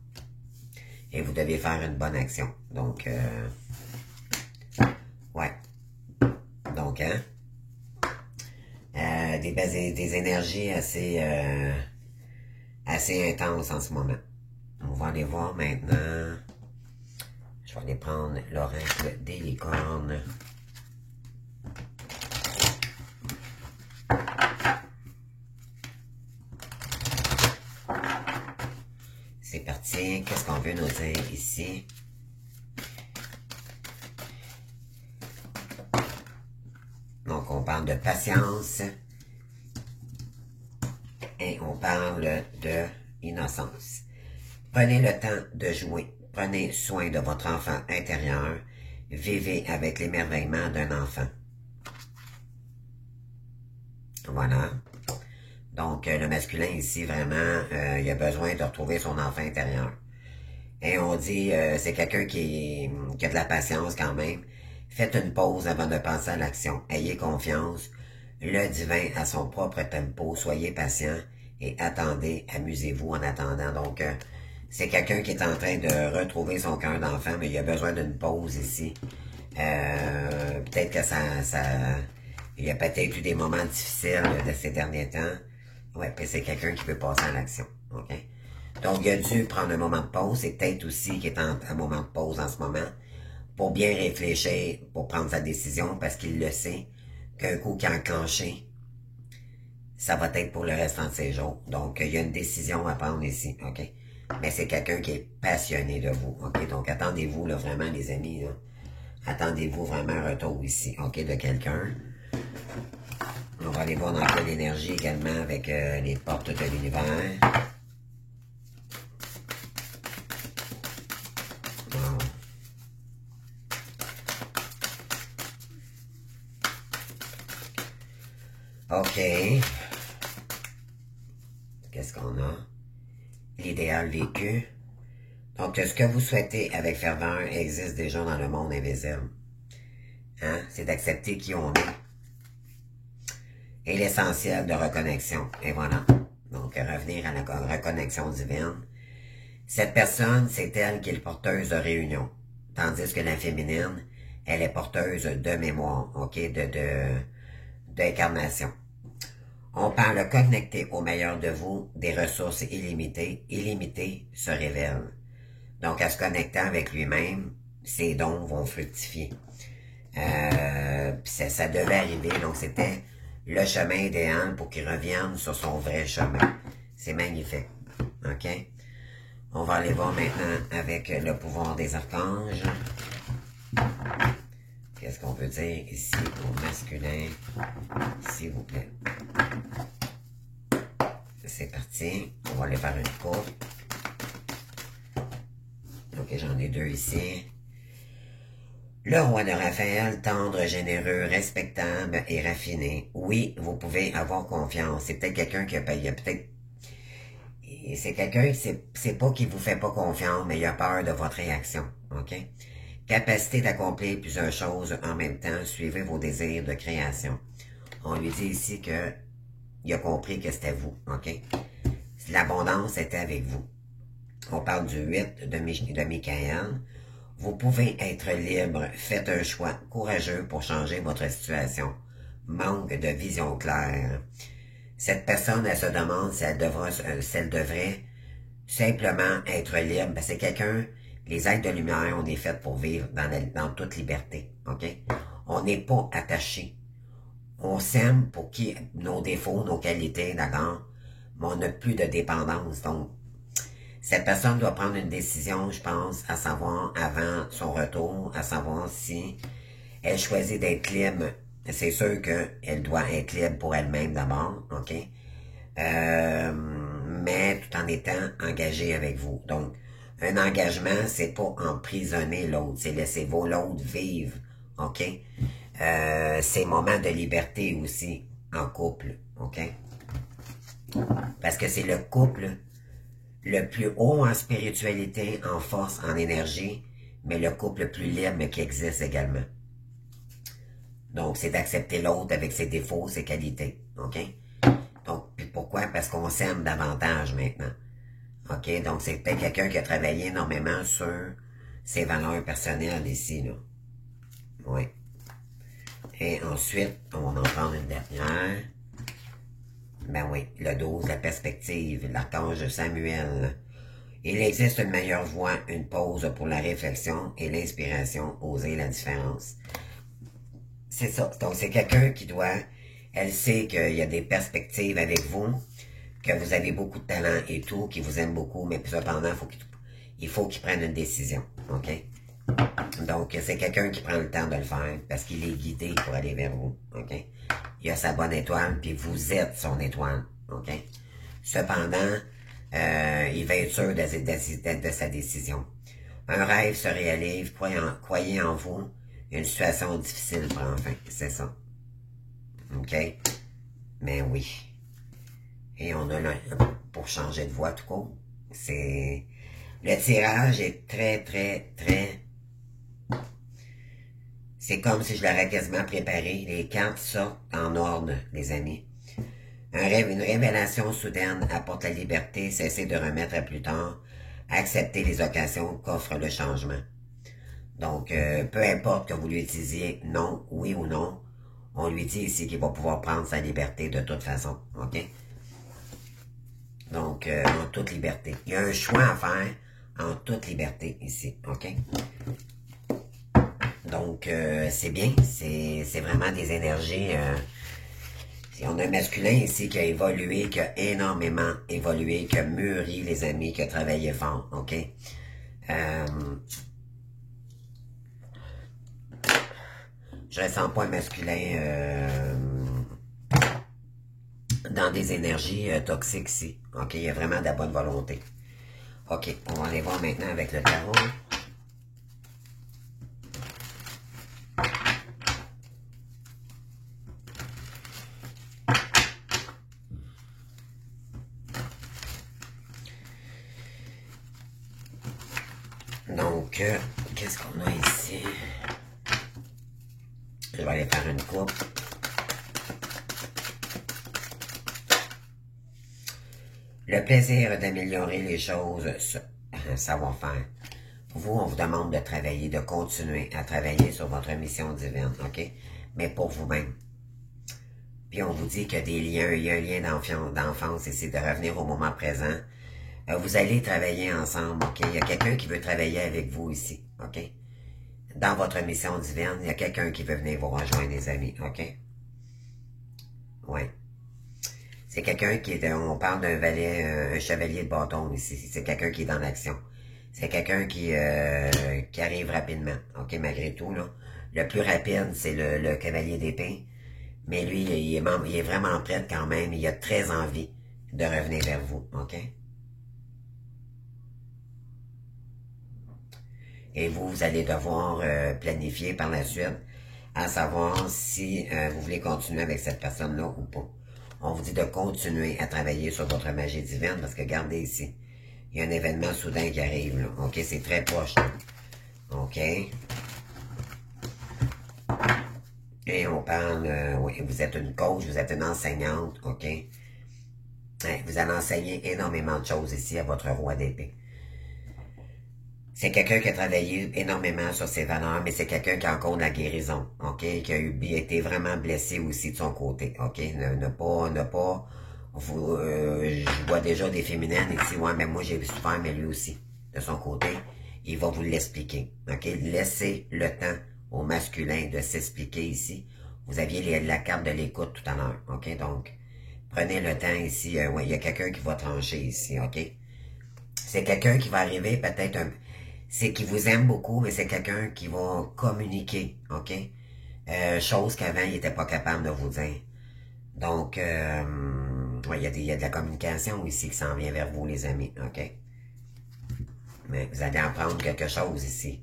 Et vous devez faire une bonne action. Donc, ouais. Donc, hein? Des énergies assez intenses en ce moment. On va aller voir maintenant. Je vais aller prendre l'oracle des licornes. C'est parti. Qu'est-ce qu'on veut nous dire ici? Donc, on parle de patience et on parle de innocence. Prenez le temps de jouer. Prenez soin de votre enfant intérieur. Vivez avec l'émerveillement d'un enfant. Voilà. Donc, le masculin ici, vraiment, il a besoin de retrouver son enfant intérieur. Et on dit, c'est quelqu'un qui a de la patience quand même. Faites une pause avant de passer à l'action. Ayez confiance. Le divin a son propre tempo. Soyez patient et attendez. Amusez-vous en attendant. Donc, c'est quelqu'un qui est en train de retrouver son cœur d'enfant, mais il a besoin d'une pause ici. Peut-être que il y a peut-être eu des moments difficiles de ces derniers temps. Ouais, puis c'est quelqu'un qui veut passer à l'action. OK? Donc, il a dû prendre un moment de pause. C'est peut-être aussi qu'il est en moment de pause en ce moment pour bien réfléchir, pour prendre sa décision, parce qu'il le sait qu'un coup qui a enclenché, ça va être pour le restant de ses jours. Donc, il y a une décision à prendre ici, OK? Mais c'est quelqu'un qui est passionné de vous, OK? Donc, attendez-vous, là, vraiment, les amis, là. Attendez-vous vraiment un retour ici, OK, de quelqu'un. On va aller voir dans quelle énergie également avec les portes de l'univers. OK. Qu'est-ce qu'on a? L'idéal vécu. Donc, ce que vous souhaitez avec ferveur existe déjà dans le monde invisible. Hein? C'est d'accepter qui on est. Et l'essentiel de reconnexion. Et voilà. Donc, revenir à la reconnexion divine. Cette personne, c'est elle qui est porteuse de réunion. Tandis que la féminine, elle est porteuse de mémoire, ok, d'incarnation. On parle connecter au meilleur de vous, des ressources illimitées se révèlent. Donc, en se connectant avec lui-même, ses dons vont fructifier. Ça devait arriver, donc c'était le chemin idéal pour qu'il revienne sur son vrai chemin. C'est magnifique. OK? On va aller voir maintenant avec le pouvoir des archanges. Qu'est-ce qu'on veut dire ici au masculin, s'il vous plaît. C'est parti. On va aller faire une coupe. Ok, j'en ai deux ici. Le roi de Raphaël, tendre, généreux, respectable et raffiné. Oui, vous pouvez avoir confiance. C'est peut-être quelqu'un qui a payé, peut-être... C'est quelqu'un, c'est pas qu'il vous fait pas confiance, mais il a peur de votre réaction. OK? Capacité d'accomplir plusieurs choses en même temps. Suivez vos désirs de création. On lui dit ici que il a compris que c'était vous. OK? L'abondance était avec vous. On parle du 8 de Michael. Vous pouvez être libre. Faites un choix courageux pour changer votre situation. Manque de vision claire. Cette personne, elle se demande si elle devrait simplement être libre. Ben, c'est quelqu'un, les êtres de lumière, on est fait pour vivre dans toute liberté. OK? On n'est pas attaché. On s'aime pour nos défauts, nos qualités, d'accord? Mais on n'a plus de dépendance. Donc, cette personne doit prendre une décision, je pense, à savoir avant son retour, à savoir si elle choisit d'être libre. C'est sûr qu'elle doit être libre pour elle-même d'abord, OK? Mais tout en étant engagée avec vous. Donc, un engagement, c'est pas emprisonner l'autre, c'est laisser l'autre vivre, OK? Ces moments de liberté aussi, en couple, OK? Parce que c'est le couple le plus haut en spiritualité, en force, en énergie, mais le couple le plus libre qui existe également. Donc, c'est d'accepter l'autre avec ses défauts, ses qualités. OK? Donc, pourquoi? Parce qu'on s'aime davantage maintenant. OK? Donc, c'est peut-être quelqu'un qui a travaillé énormément sur ses valeurs personnelles ici, là. Oui. Et ensuite, on va en prendre une dernière. Ben oui, le 12, la perspective, l'archange Samuel. Il existe une meilleure voie, une pause pour la réflexion et l'inspiration, oser la différence. C'est ça. Donc, c'est quelqu'un qui doit... Elle sait qu'il y a des perspectives avec vous, que vous avez beaucoup de talent et tout, qui vous aime beaucoup, mais cependant, il faut qu'il prenne une décision. OK? Donc, c'est quelqu'un qui prend le temps de le faire parce qu'il est guidé pour aller vers vous. OK? Il a sa bonne étoile, puis vous êtes son étoile. OK? Cependant, il va être sûr de sa décision. Un rêve se réalise, croyez en vous. Une situation difficile prend fin. C'est ça. OK? Mais oui. Et on a là, pour changer de voix tout court, c'est... Le tirage est très, très, très... C'est comme si je l'aurais quasiment préparé. Les cartes sortent en ordre, les amis. Une révélation soudaine apporte la liberté, cesser de remettre à plus tard, accepter les occasions qu'offre le changement. Donc, peu importe que vous lui disiez non, oui ou non, on lui dit ici qu'il va pouvoir prendre sa liberté de toute façon. OK? Donc, en toute liberté. Il y a un choix à faire en toute liberté ici. OK? Donc, c'est bien. C'est vraiment des énergies... on a un masculin ici qui a évolué, qui a énormément évolué, qui a mûri, les amis, qui a travaillé fort. OK? Je ressens pas un masculin dans des énergies toxiques ici. OK? Il y a vraiment de la bonne volonté. OK. On va aller voir maintenant avec le tarot. Donc, qu'est-ce qu'on a ici? Je vais aller faire une coupe. Le plaisir d'améliorer les choses savoir-faire. Pour vous, on vous demande de travailler, de continuer à travailler sur votre mission divine, OK? Mais pour vous-même. Puis on vous dit qu'il y a des liens, il y a un lien d'enfance ici, de revenir au moment présent. Vous allez travailler ensemble, OK? Il y a quelqu'un qui veut travailler avec vous ici, OK? Dans votre mission divine, il y a quelqu'un qui veut venir vous rejoindre, les amis, OK? Ouais. C'est quelqu'un qui est, on parle d'un valet, un chevalier de bâton ici. C'est quelqu'un qui est dans l'action. C'est quelqu'un qui arrive rapidement. OK, malgré tout, là. Le plus rapide, c'est le cavalier d'épée. Mais lui, il est vraiment prêt quand même. Il a très envie de revenir vers vous. OK? Et vous allez devoir planifier par la suite à savoir si vous voulez continuer avec cette personne-là ou pas. On vous dit de continuer à travailler sur votre magie divine parce que regardez ici, il y a un événement soudain qui arrive, là. OK, c'est très proche, là. OK. Et on parle, oui, vous êtes une coach, vous êtes une enseignante, OK. Vous allez enseigner énormément de choses ici à votre roi d'épée. C'est quelqu'un qui a travaillé énormément sur ses valeurs, mais c'est quelqu'un qui a encore de la guérison, OK? Qui a été vraiment blessé aussi de son côté, OK? Ne pas, je vois déjà des féminines ici, ouais, mais moi j'ai souffert, mais lui aussi, de son côté, il va vous l'expliquer, OK? Laissez le temps au masculin de s'expliquer ici. Vous aviez la carte de l'écoute tout à l'heure, OK? Donc, prenez le temps ici, ouais, il y a quelqu'un qui va trancher ici, OK? C'est quelqu'un qui va arriver peut-être c'est qu'il vous aime beaucoup, mais c'est quelqu'un qui va communiquer, OK? Chose qu'avant, il n'était pas capable de vous dire. Donc, ouais, il y a de la communication ici qui s'en vient vers vous, les amis, OK? Mais vous allez apprendre quelque chose ici.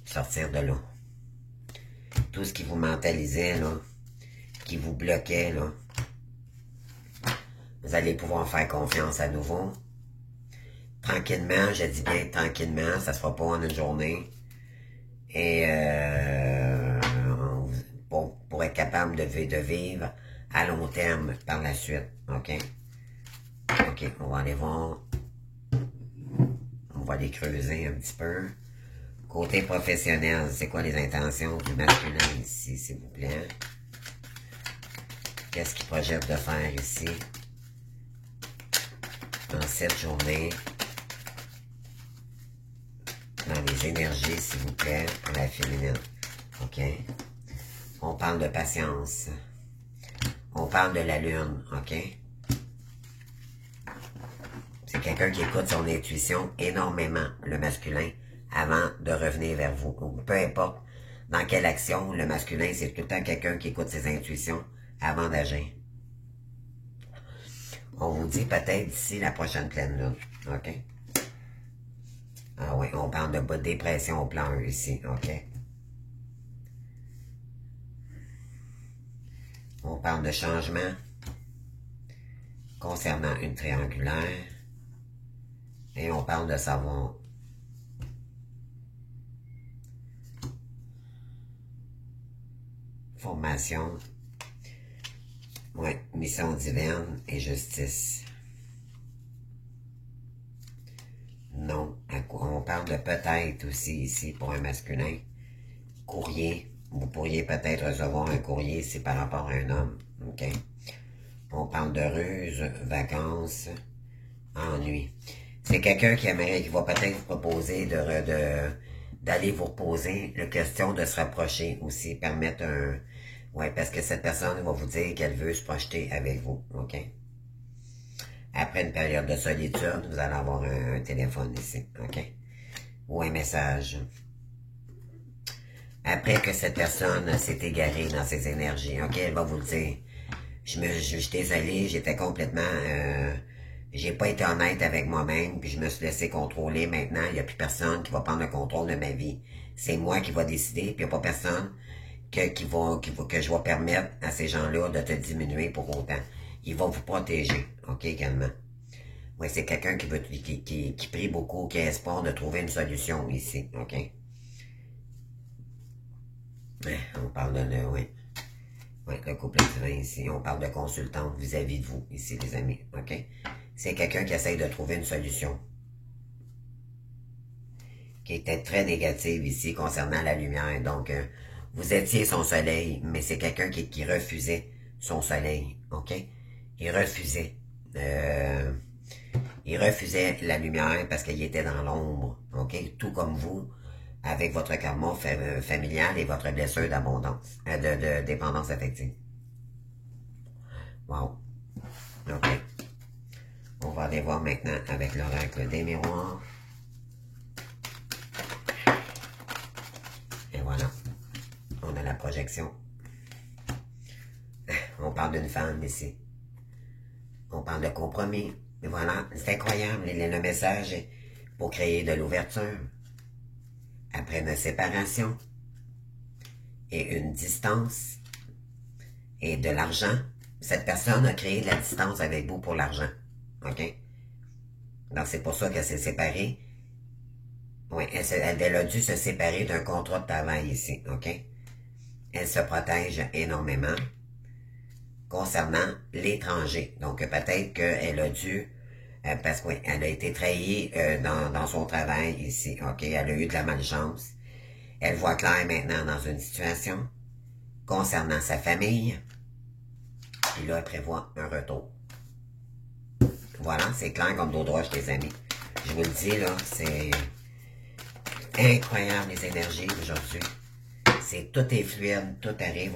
Sortir de là. Tout ce qui vous mentalisait, là, qui vous bloquait, là, vous allez pouvoir faire confiance à nouveau. Tranquillement, je dis bien tranquillement, ça se fera pas en une journée. Et pour être capable de vivre à long terme par la suite. OK? OK, on va aller voir. On va aller creuser un petit peu. Côté professionnel, c'est quoi les intentions du masculin ici, s'il vous plaît? Qu'est-ce qu'il projette de faire ici? Dans cette journée? Dans les énergies, s'il vous plaît, pour la féminine. OK? On parle de patience. On parle de la lune. OK? C'est quelqu'un qui écoute son intuition énormément, le masculin, avant de revenir vers vous. Ou peu importe dans quelle action, le masculin, c'est tout le temps quelqu'un qui écoute ses intuitions avant d'agir. On vous dit peut-être d'ici la prochaine pleine lune. OK? Ah oui, on parle de dépression au plan 1 ici, OK? On parle de changement concernant une triangulaire. Et on parle de savoir. Formation. Oui, mission divine et justice. Non, on parle de peut-être aussi ici pour un masculin. Courrier. Vous pourriez peut-être recevoir un courrier ici par rapport à un homme. OK? On parle de ruse, vacances, ennui. C'est quelqu'un qui aimerait, qui va peut-être vous proposer d'aller vous reposer. La question de se rapprocher aussi, permettre un... Ouais, parce que cette personne va vous dire qu'elle veut se projeter avec vous. OK? Après une période de solitude, vous allez avoir un téléphone ici, OK? Ou un message. Après que cette personne s'est égarée dans ses énergies, OK? Elle va vous le dire. Je suis désolé, j'étais complètement... j'ai pas été honnête avec moi-même, puis je me suis laissé contrôler. Maintenant, il n'y a plus personne qui va prendre le contrôle de ma vie. C'est moi qui va décider, puis il n'y a pas personne que je vais permettre à ces gens-là de te diminuer pour autant. Il va vous protéger, OK, également. Oui, c'est quelqu'un qui prie beaucoup, qui a espoir de trouver une solution ici, OK? On parle de... Oui. Oui, le couple divin ici. On parle de consultante vis-à-vis de vous, ici, les amis, OK? C'est quelqu'un qui essaye de trouver une solution. Qui était très négative ici concernant la lumière. Donc, vous étiez son soleil, mais c'est quelqu'un qui refusait son soleil, ok? Il refusait. Il refusait la lumière parce qu'il était dans l'ombre, ok? Tout comme vous, avec votre karma familial et votre blessure d'abondance, de dépendance affective. Wow. Ok. On va aller voir maintenant avec l'oracle des miroirs. Et voilà. On a la projection. On parle d'une femme ici. On parle de compromis. Et voilà, c'est incroyable. Le message est pour créer de l'ouverture. Après une séparation. Et une distance. Et de l'argent. Cette personne a créé de la distance avec vous pour l'argent. OK? Donc c'est pour ça qu'elle s'est séparée. Oui, elle a dû se séparer d'un contrat de travail ici. OK? Elle se protège énormément concernant l'étranger. Donc, peut-être qu'elle a dû, parce qu'elle a été trahie dans son travail ici. OK? Elle a eu de la malchance. Elle voit clair maintenant dans une situation concernant sa famille. Puis là, elle prévoit un retour. Voilà, c'est clair comme d'eau de roche, les amis. Je vous le dis, là, c'est incroyable les énergies aujourd'hui. Tout est fluide, tout arrive.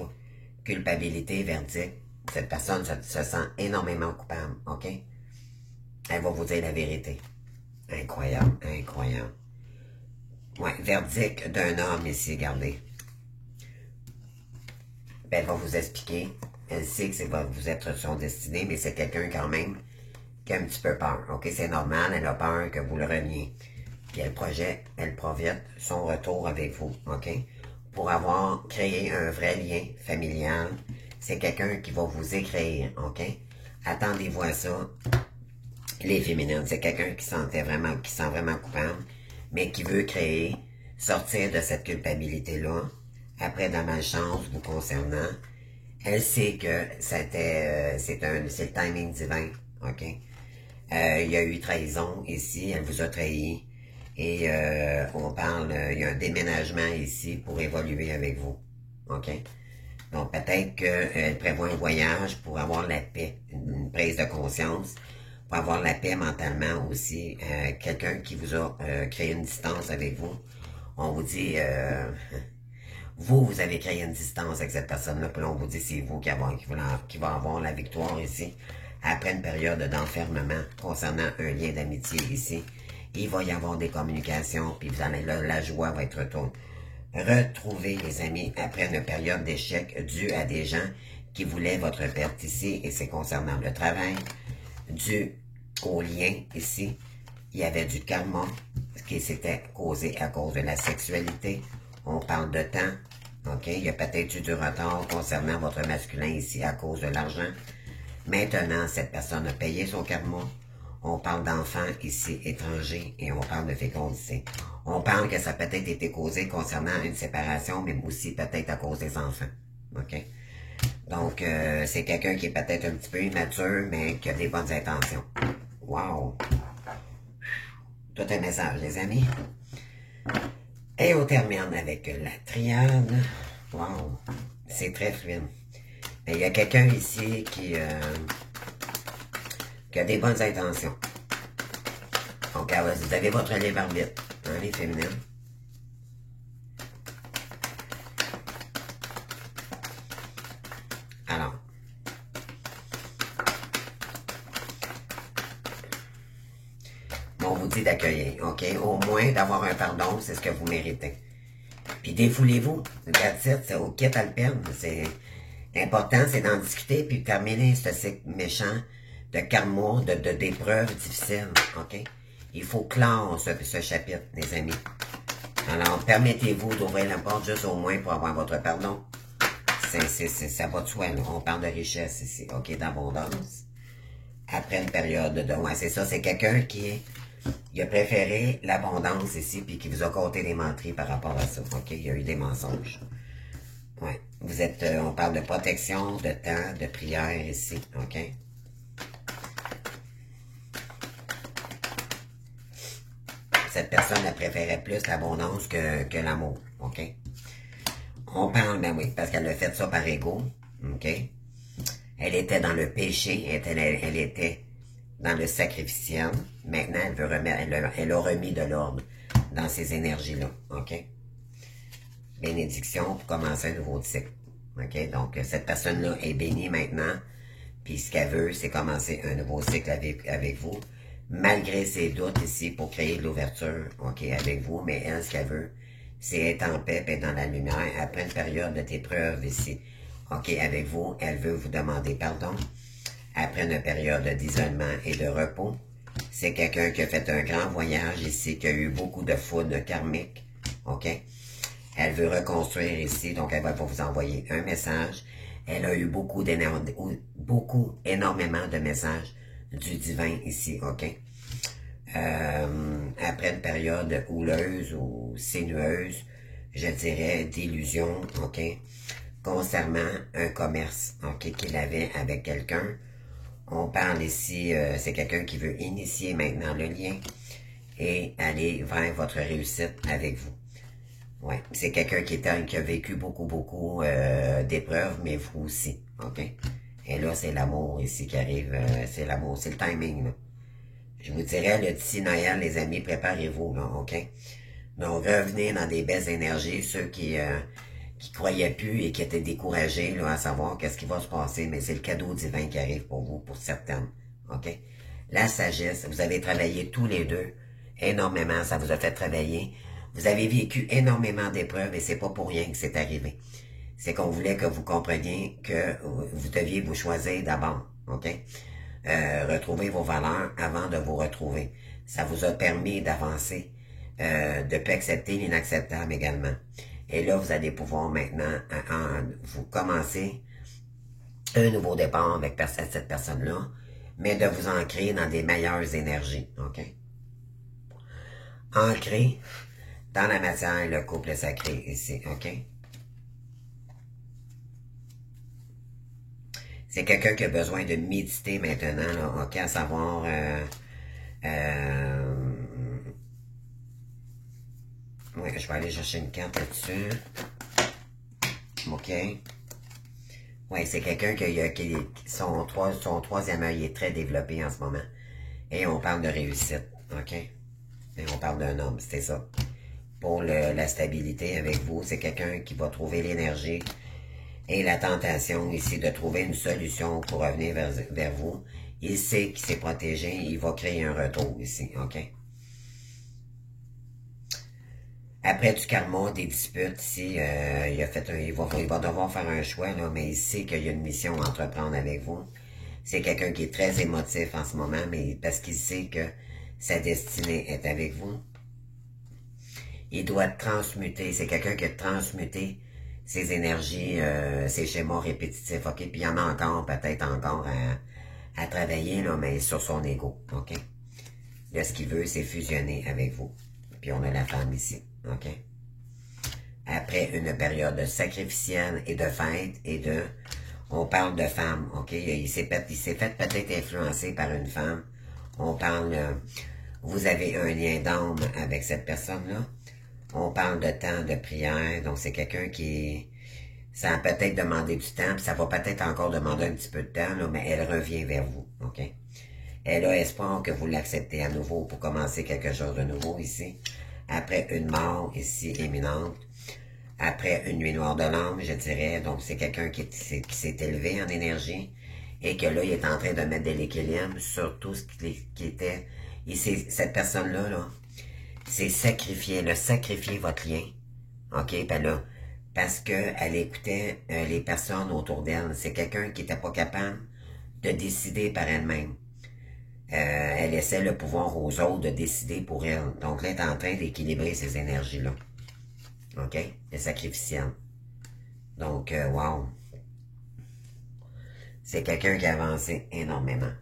Culpabilité, verdict. Cette personne se sent énormément coupable, OK? Elle va vous dire la vérité. Incroyable, incroyable. Ouais, verdict d'un homme ici, regardez. Elle va vous expliquer. Elle sait que vous êtes son destinée, mais c'est quelqu'un quand même qui a un petit peu peur, OK? C'est normal, elle a peur que vous le reniez. Puis elle projette son retour avec vous, OK? Pour avoir créé un vrai lien familial, c'est quelqu'un qui va vous écrire, OK? Attendez-vous à ça. Les féminines, c'est quelqu'un qui sent vraiment coupable, mais qui veut créer, sortir de cette culpabilité-là, après de la malchance vous concernant. Elle sait que c'est le timing divin, OK? Il y a eu trahison ici, elle vous a trahi. Et on parle, il y a un déménagement ici pour évoluer avec vous. OK? Donc, peut-être qu'elle prévoit un voyage pour avoir la paix, une prise de conscience, pour avoir la paix mentalement aussi. Quelqu'un qui vous a créé une distance avec vous. On vous dit, vous avez créé une distance avec cette personne-là, puis là, on vous dit c'est vous qui va avoir la victoire ici, après une période d'enfermement concernant un lien d'amitié ici. Il va y avoir des communications, puis vous allez, la joie va être retrouvée, les amis, après une période d'échec due à des gens qui voulaient votre perte ici, et c'est concernant le travail, dû au lien ici. Il y avait du karma qui s'était causé à cause de la sexualité. On parle de temps, ok? Il y a peut-être eu du retard concernant votre masculin ici à cause de l'argent. Maintenant, cette personne a payé son karma. On parle d'enfants ici étrangers et on parle de fécondité. On parle que ça a peut-être été causé concernant une séparation, mais aussi peut-être à cause des enfants. OK? Donc, c'est quelqu'un qui est peut-être un petit peu immature, mais qui a des bonnes intentions. Wow! Tout un message, les amis. Et on termine avec la triade. Wow! C'est très fluide. Il y a quelqu'un ici qui a des bonnes intentions. Donc, vous avez votre libre arbitre, hein, les féminines. Alors, on vous dit d'accueillir, OK? Au moins, d'avoir un pardon, c'est ce que vous méritez. Puis défoulez-vous. C'est au kit à le perdre. L'important, c'est d'en discuter puis de terminer ce cycle méchant de karma, d'épreuves difficiles, OK? Il faut clore ce chapitre, les amis. Alors, permettez-vous d'ouvrir la porte juste au moins pour avoir votre pardon. Ça va de soi, là. On parle de richesse ici, OK? D'abondance. Après une période de... Ouais, c'est ça, c'est quelqu'un qui il a préféré l'abondance ici puis qui vous a compté des menteries par rapport à ça, OK? Il y a eu des mensonges. Ouais. Vous êtes... on parle de protection, de temps, de prière ici, OK? Cette personne, elle préférait plus l'abondance que l'amour, OK? On parle, ben oui, parce qu'elle a fait ça par ego, OK? Elle était dans le péché, elle était dans le sacrificiel. Maintenant, elle veut remettre, elle a remis de l'ordre dans ces énergies-là, OK? Bénédiction pour commencer un nouveau cycle, OK? Donc, cette personne-là est bénie maintenant, puis ce qu'elle veut, c'est commencer un nouveau cycle avec vous, malgré ses doutes ici, pour créer de l'ouverture, OK, avec vous, mais elle, ce qu'elle veut, c'est être en paix, être dans la lumière, après une période d'épreuve ici, OK, avec vous, elle veut vous demander pardon, après une période d'isolement et de repos. C'est quelqu'un qui a fait un grand voyage ici, qui a eu beaucoup de foudre karmique, OK? Elle veut reconstruire ici, donc elle va vous envoyer un message. Elle a eu énormément de messages du divin ici, OK? Après une période houleuse ou sinueuse, je dirais d'illusion, OK? Concernant un commerce, OK, qu'il avait avec quelqu'un. On parle ici, c'est quelqu'un qui veut initier maintenant le lien et aller vers votre réussite avec vous. Ouais, c'est quelqu'un qui a vécu beaucoup d'épreuves, mais vous aussi, OK? Et là, c'est l'amour ici qui arrive, c'est l'amour, c'est le timing, là. Je vous dirais, le d'ici Noël, les amis, préparez-vous, là, OK? Donc, revenez dans des belles énergies, ceux qui croyaient plus et qui étaient découragés, là, à savoir qu'est-ce qui va se passer, mais c'est le cadeau divin qui arrive pour vous, pour certaines, OK? La sagesse, vous avez travaillé tous les deux énormément, ça vous a fait travailler. Vous avez vécu énormément d'épreuves et c'est pas pour rien que c'est arrivé. C'est qu'on voulait que vous compreniez que vous deviez vous choisir d'abord, OK? Retrouver vos valeurs avant de vous retrouver. Ça vous a permis d'avancer, de pas accepter l'inacceptable également. Et là, vous allez pouvoir maintenant vous commencer un nouveau départ avec cette personne-là, mais de vous ancrer dans des meilleures énergies, OK? Ancrer dans la matière, le couple sacré ici, OK? C'est quelqu'un qui a besoin de méditer maintenant, là, OK? À savoir, ouais, je vais aller chercher une carte là-dessus. OK? Ouais, c'est quelqu'un qui son troisième œil est très développé en ce moment. Et on parle de réussite, OK? Et on parle d'un homme, c'est ça. Pour la stabilité avec vous, c'est quelqu'un qui va trouver l'énergie et la tentation ici de trouver une solution pour revenir vers vous. Il sait qu'il s'est protégé, il va créer un retour ici, OK? Après du karma, des disputes, ici, il va devoir faire un choix, là, mais il sait qu'il y a une mission à entreprendre avec vous. C'est quelqu'un qui est très émotif en ce moment, mais parce qu'il sait que sa destinée est avec vous. Il doit transmuter, c'est quelqu'un qui a transmuté ses énergies, ses schémas répétitifs, OK? Puis il y en a encore, peut-être encore à travailler, là, mais sur son ego, OK? Là, ce qu'il veut, c'est fusionner avec vous. Puis on a la femme ici, OK? Après une période sacrificielle et de fête on parle de femme, OK? Il s'est fait peut-être influencer par une femme. On parle, vous avez un lien d'âme avec cette personne-là. On parle de temps de prière, donc c'est quelqu'un ça a peut-être demandé du temps, puis ça va peut-être encore demander un petit peu de temps, là, mais elle revient vers vous, OK? Elle a espoir que vous l'acceptez à nouveau pour commencer quelque chose de nouveau ici. Après une mort ici imminente, après une nuit noire de l'âme, je dirais, donc c'est quelqu'un qui s'est élevé en énergie et que là, il est en train de mettre de l'équilibre sur tout ce qui était... Cette personne-là, là, c'est sacrifier votre lien, OK? Ben là, parce qu'elle écoutait les personnes autour d'elle. C'est quelqu'un qui n'était pas capable de décider par elle-même. Elle laissait le pouvoir aux autres de décider pour elle. Donc là, elle est en train d'équilibrer ces énergies-là. OK? Le sacrificiel. Donc, wow. C'est quelqu'un qui a avancé énormément.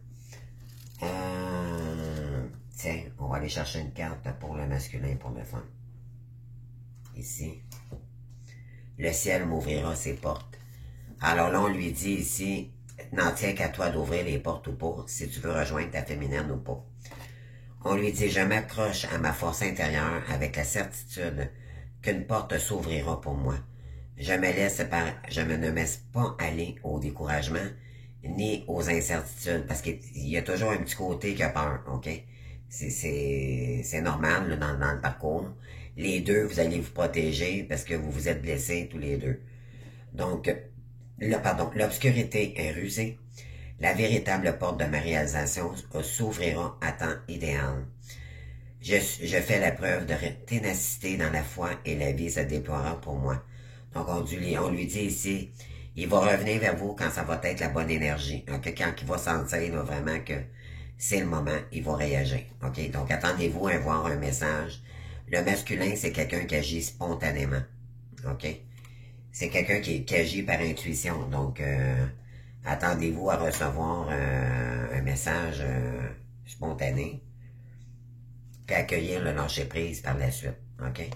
Tiens, on va aller chercher une carte pour le masculin et pour le femme. Ici. Le ciel m'ouvrira ses portes. Alors là, on lui dit ici, n'en tient qu'à toi d'ouvrir les portes ou pas, si tu veux rejoindre ta féminine ou pas. On lui dit, je m'accroche à ma force intérieure avec la certitude qu'une porte s'ouvrira pour moi. Je ne me laisse pas aller au découragement ni aux incertitudes parce qu'il y a toujours un petit côté qui a peur, ok? C'est normal là, dans le parcours. Les deux, vous allez vous protéger parce que vous vous êtes blessés tous les deux. Donc, l'obscurité est rusée. La véritable porte de ma réalisation s'ouvrira à temps idéal. Je fais la preuve de ténacité dans la foi et la vie se déploiera pour moi. Donc, on lui dit ici, il va revenir vers vous quand ça va être la bonne énergie. Okay? Quand il va sentir là, vraiment que c'est le moment, il va réagir. Okay? Donc, attendez-vous à voir un message. Le masculin, c'est quelqu'un qui agit spontanément. Okay? C'est quelqu'un qui agit par intuition. Donc, attendez-vous à recevoir un message spontané, puis accueillir le lâcher-prise par la suite. OK?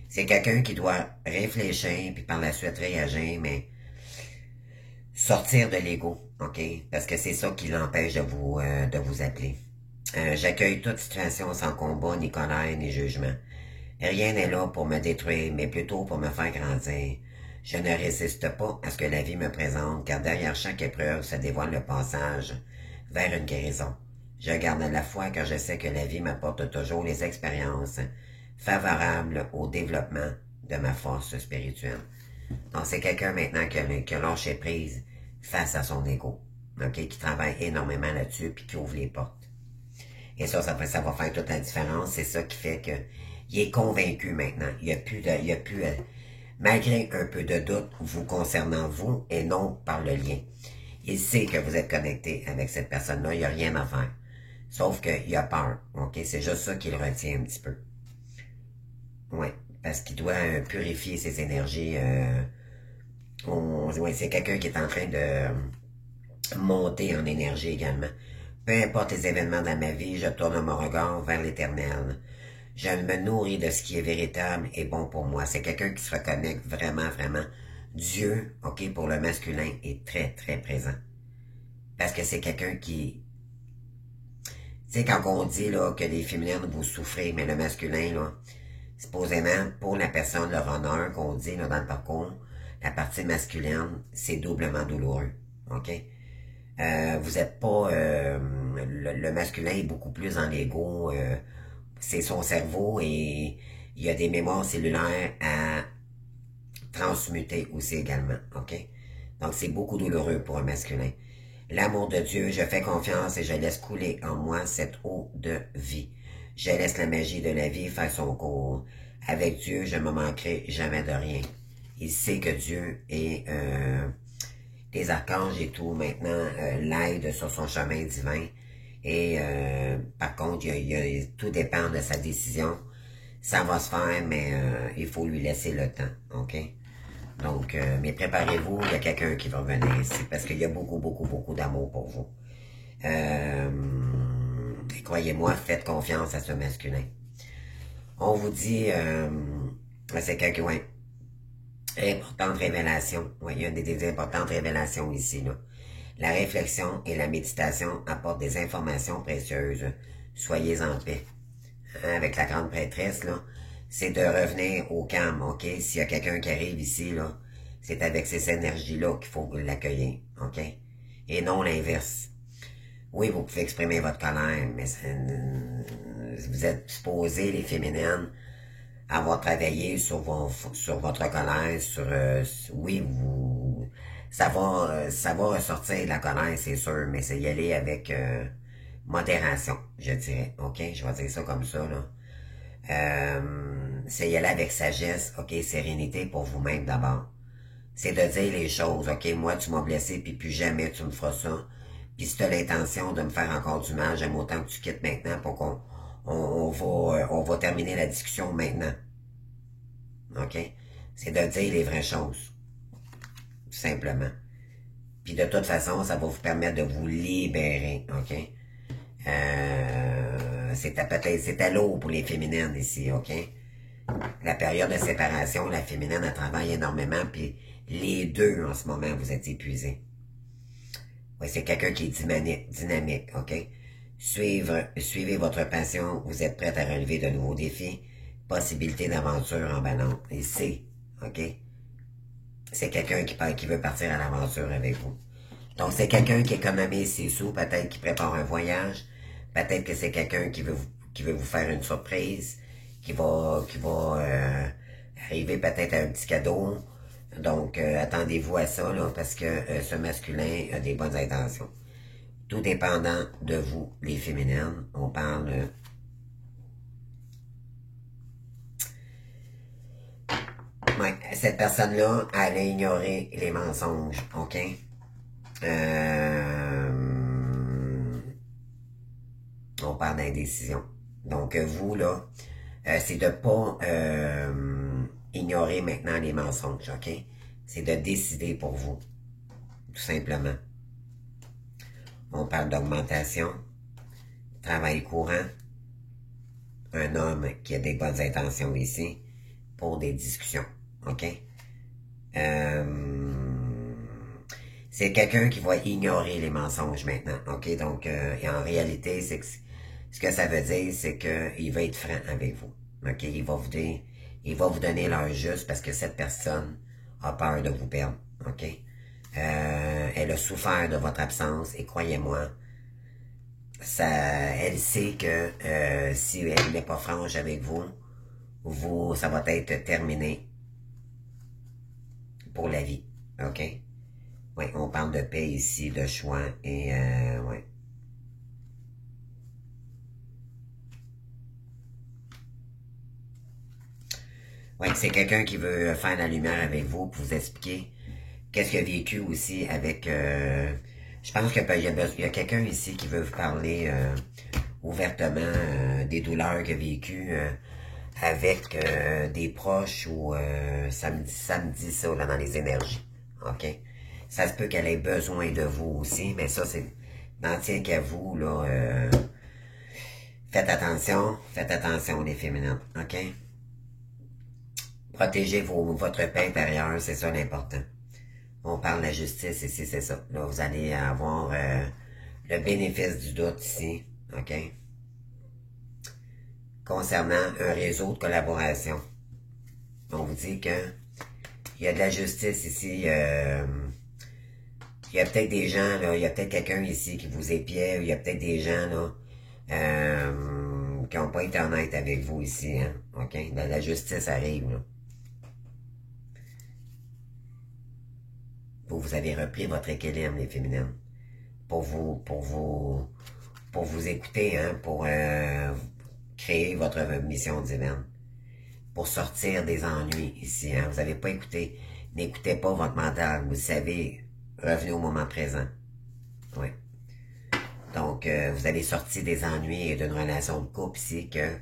C'est quelqu'un qui doit réfléchir, puis par la suite réagir, mais sortir de l'ego, OK? Parce que c'est ça qui l'empêche de vous appeler. J'accueille toute situation sans combat, ni colère, ni jugement. Rien n'est là pour me détruire, mais plutôt pour me faire grandir. Je ne résiste pas à ce que la vie me présente, car derrière chaque épreuve se dévoile le passage vers une guérison. Je garde la foi car je sais que la vie m'apporte toujours les expériences favorables au développement de ma force spirituelle. Donc c'est quelqu'un maintenant qui a lâché prise face à son ego, okay, qui travaille énormément là-dessus puis qui ouvre les portes. Et ça va faire toute la différence. C'est ça qui fait que il est convaincu maintenant. Il n'y a plus malgré un peu de doute vous concernant vous et non par le lien. Il sait que vous êtes connecté avec cette personne-là, il n'y a rien à faire. Sauf qu'il a peur, ok? C'est juste ça qui le retient un petit peu. Oui, parce qu'il doit purifier ses énergies. C'est quelqu'un qui est en train de monter en énergie également. Peu importe les événements dans ma vie, je tourne mon regard vers l'éternel. Je me nourris de ce qui est véritable et bon pour moi. C'est quelqu'un qui se reconnecte vraiment, vraiment. Dieu, ok, pour le masculin, est très, très présent. Parce que c'est quelqu'un qui... Tu sais, quand on dit là, que les féminines, vous souffrez, mais le masculin, là, supposément, pour la personne, le runner qu'on dit là, dans le parcours, la partie masculine, c'est doublement douloureux. OK? Vous êtes pas... le masculin est beaucoup plus dans l'ego. C'est son cerveau et il y a des mémoires cellulaires à transmuter aussi également. OK? Donc, c'est beaucoup douloureux pour un masculin. L'amour de Dieu, je fais confiance et je laisse couler en moi cette eau de vie. Je laisse la magie de la vie faire son cours. Avec Dieu, je ne me manquerai jamais de rien. Il sait que Dieu et les archanges et tout, maintenant, l'aident sur son chemin divin. Et par contre, tout dépend de sa décision. Ça va se faire, mais il faut lui laisser le temps. OK? Donc, mais préparez-vous, il y a quelqu'un qui va venir ici, parce qu'il y a beaucoup, beaucoup, beaucoup d'amour pour vous. Croyez-moi, faites confiance à ce masculin. On vous dit, c'est quelqu'un, ouais, importante révélation. Ouais, il y a des importantes révélations ici, là. La réflexion et la méditation apportent des informations précieuses. Soyez en paix. Hein, avec la grande prêtresse, là, c'est de revenir au calme, ok? S'il y a quelqu'un qui arrive ici, là, c'est avec ces énergies-là qu'il faut l'accueillir, ok? Et non l'inverse. Oui, vous pouvez exprimer votre colère, mais vous êtes supposés, les féminines, avoir travaillé sur votre colère, oui, ça va ressortir de la colère, c'est sûr, mais c'est y aller avec modération, je dirais, ok? Je vais dire ça comme ça, là. C'est y aller avec sagesse, ok, sérénité pour vous-même d'abord. C'est de dire les choses, ok, moi tu m'as blessé, puis plus jamais tu me feras ça. Puis si tu as l'intention de me faire encore du mal, j'aime autant que tu quittes maintenant pour qu'on on va terminer la discussion maintenant. Ok? C'est de dire les vraies choses. Tout simplement. Puis de toute façon, ça va vous permettre de vous libérer, ok? C'était lourd pour les féminines ici, ok? La période de séparation, la féminine, elle travaille énormément, puis les deux, en ce moment, vous êtes épuisés. Oui, c'est quelqu'un qui est dynamique, ok? Suivez votre passion, vous êtes prête à relever de nouveaux défis, possibilités d'aventure en ballon. Et ok? C'est quelqu'un qui veut partir à l'aventure avec vous. Donc, c'est quelqu'un qui économise ses sous, peut-être qui prépare un voyage, peut-être que c'est quelqu'un qui veut vous faire une surprise, qui va arriver peut-être à un petit cadeau. Donc, attendez-vous à ça, là, parce que ce masculin a des bonnes intentions. Tout dépendant de vous, les féminines, on parle... ouais, cette personne-là, elle a ignoré les mensonges, ok? On parle d'indécision. Donc, vous, là, c'est de pas ignorer maintenant les mensonges, ok? C'est de décider pour vous, tout simplement. On parle d'augmentation, travail courant, un homme qui a des bonnes intentions ici pour des discussions, ok? C'est quelqu'un qui va ignorer les mensonges maintenant, ok? Donc, et en réalité, c'est que ce que ça veut dire, c'est qu'il va être franc avec vous, ok? Il va vous donner l'heure juste parce que cette personne a peur de vous perdre, ok? Elle a souffert de votre absence et croyez-moi, elle sait que si elle n'est pas franche avec vous, ça va être terminé pour la vie, ok? Oui, on parle de paix ici, de choix et ouais. Oui, c'est quelqu'un qui veut faire la lumière avec vous pour vous expliquer qu'est-ce qu'il a vécu aussi avec... je pense qu'il y a quelqu'un ici qui veut vous parler ouvertement des douleurs qu'il a vécues avec des proches ou ça me dit ça là, dans les énergies. OK? Ça se peut qu'elle ait besoin de vous aussi, mais ça, c'est n'en tient qu'à vous, là. Faites attention les féminines, OK? Protégez votre paix intérieure, c'est ça l'important. On parle de la justice ici, c'est ça. Là, vous allez avoir le bénéfice du doute ici, OK? Concernant un réseau de collaboration. On vous dit que il y a de la justice ici. Il y a peut-être des gens, là, il y a peut-être quelqu'un ici qui vous épiait, ou il y a peut-être des gens, là, qui n'ont pas été honnêtes avec vous ici, hein, OK? La justice arrive, là. Vous avez repris votre équilibre, les féminines. Pour vous écouter, hein, pour créer votre mission divine. Pour sortir des ennuis ici, hein. Vous n'avez pas écouté. N'écoutez pas votre mental. Vous savez, revenez au moment présent. Oui. Donc, vous avez sorti des ennuis et d'une relation de couple ici que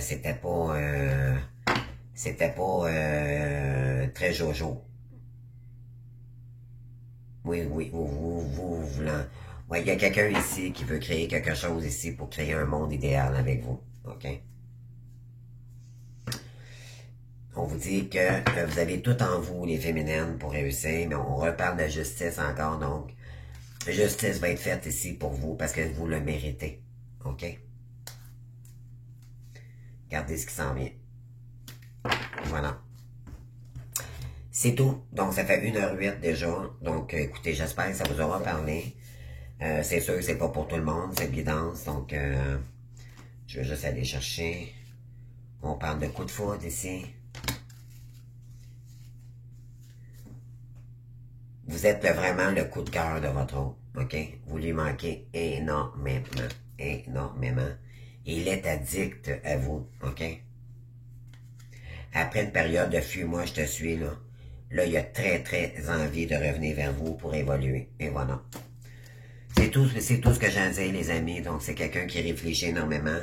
c'était pas très jojo. Oui, vous voulant. Ouais, il y a quelqu'un ici qui veut créer quelque chose ici pour créer un monde idéal avec vous. OK? On vous dit que vous avez tout en vous, les féminines, pour réussir, mais on reparle de justice encore, donc justice va être faite ici pour vous parce que vous le méritez. OK? Regardez ce qui s'en vient. Voilà. C'est tout. Donc, ça fait 1h08 déjà. Donc, écoutez, j'espère que ça vous aura parlé. C'est sûr que c'est pas pour tout le monde, cette guidance. Donc, je vais juste aller chercher. On parle de coup de foudre ici. Vous êtes vraiment le coup de cœur de votre autre. OK? Vous lui manquez énormément. Énormément. Il est addict à vous. OK? Après une période de fuis-moi, je te suis, là. Là, il a très, très envie de revenir vers vous pour évoluer. Et voilà. C'est tout ce que j'ai à dire, les amis. Donc, c'est quelqu'un qui réfléchit énormément,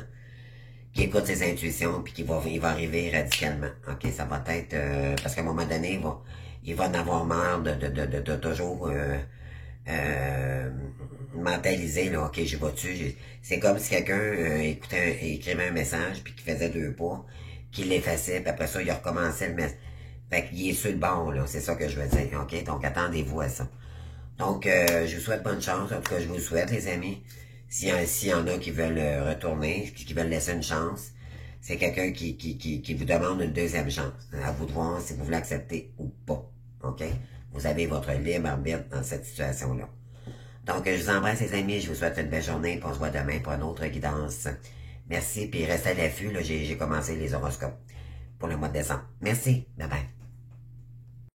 qui écoute ses intuitions, puis il va arriver radicalement. OK, ça va être... parce qu'à un moment donné, il va en avoir marre de toujours mentaliser, là, OK, je vais dessus. C'est comme si quelqu'un écrivait un message, puis qu'il faisait 2 pas, qu'il l'effaçait, puis après ça, il recommençait le message. Fait qu'il est sur le bord, là, c'est ça que je veux dire, OK? Donc, attendez-vous à ça. Donc, je vous souhaite bonne chance, en tout cas, je vous le souhaite, les amis. S'il y en a qui veulent retourner, qui veulent laisser une chance, c'est quelqu'un qui vous demande une deuxième chance. À vous de voir si vous voulez accepter ou pas. OK? Vous avez votre libre arbitre dans cette situation-là. Donc, je vous embrasse les amis, je vous souhaite une belle journée, puis on se voit demain pour une autre guidance. Merci, puis restez à l'affût, là, j'ai commencé les horoscopes pour le mois de décembre. Merci, bye bye.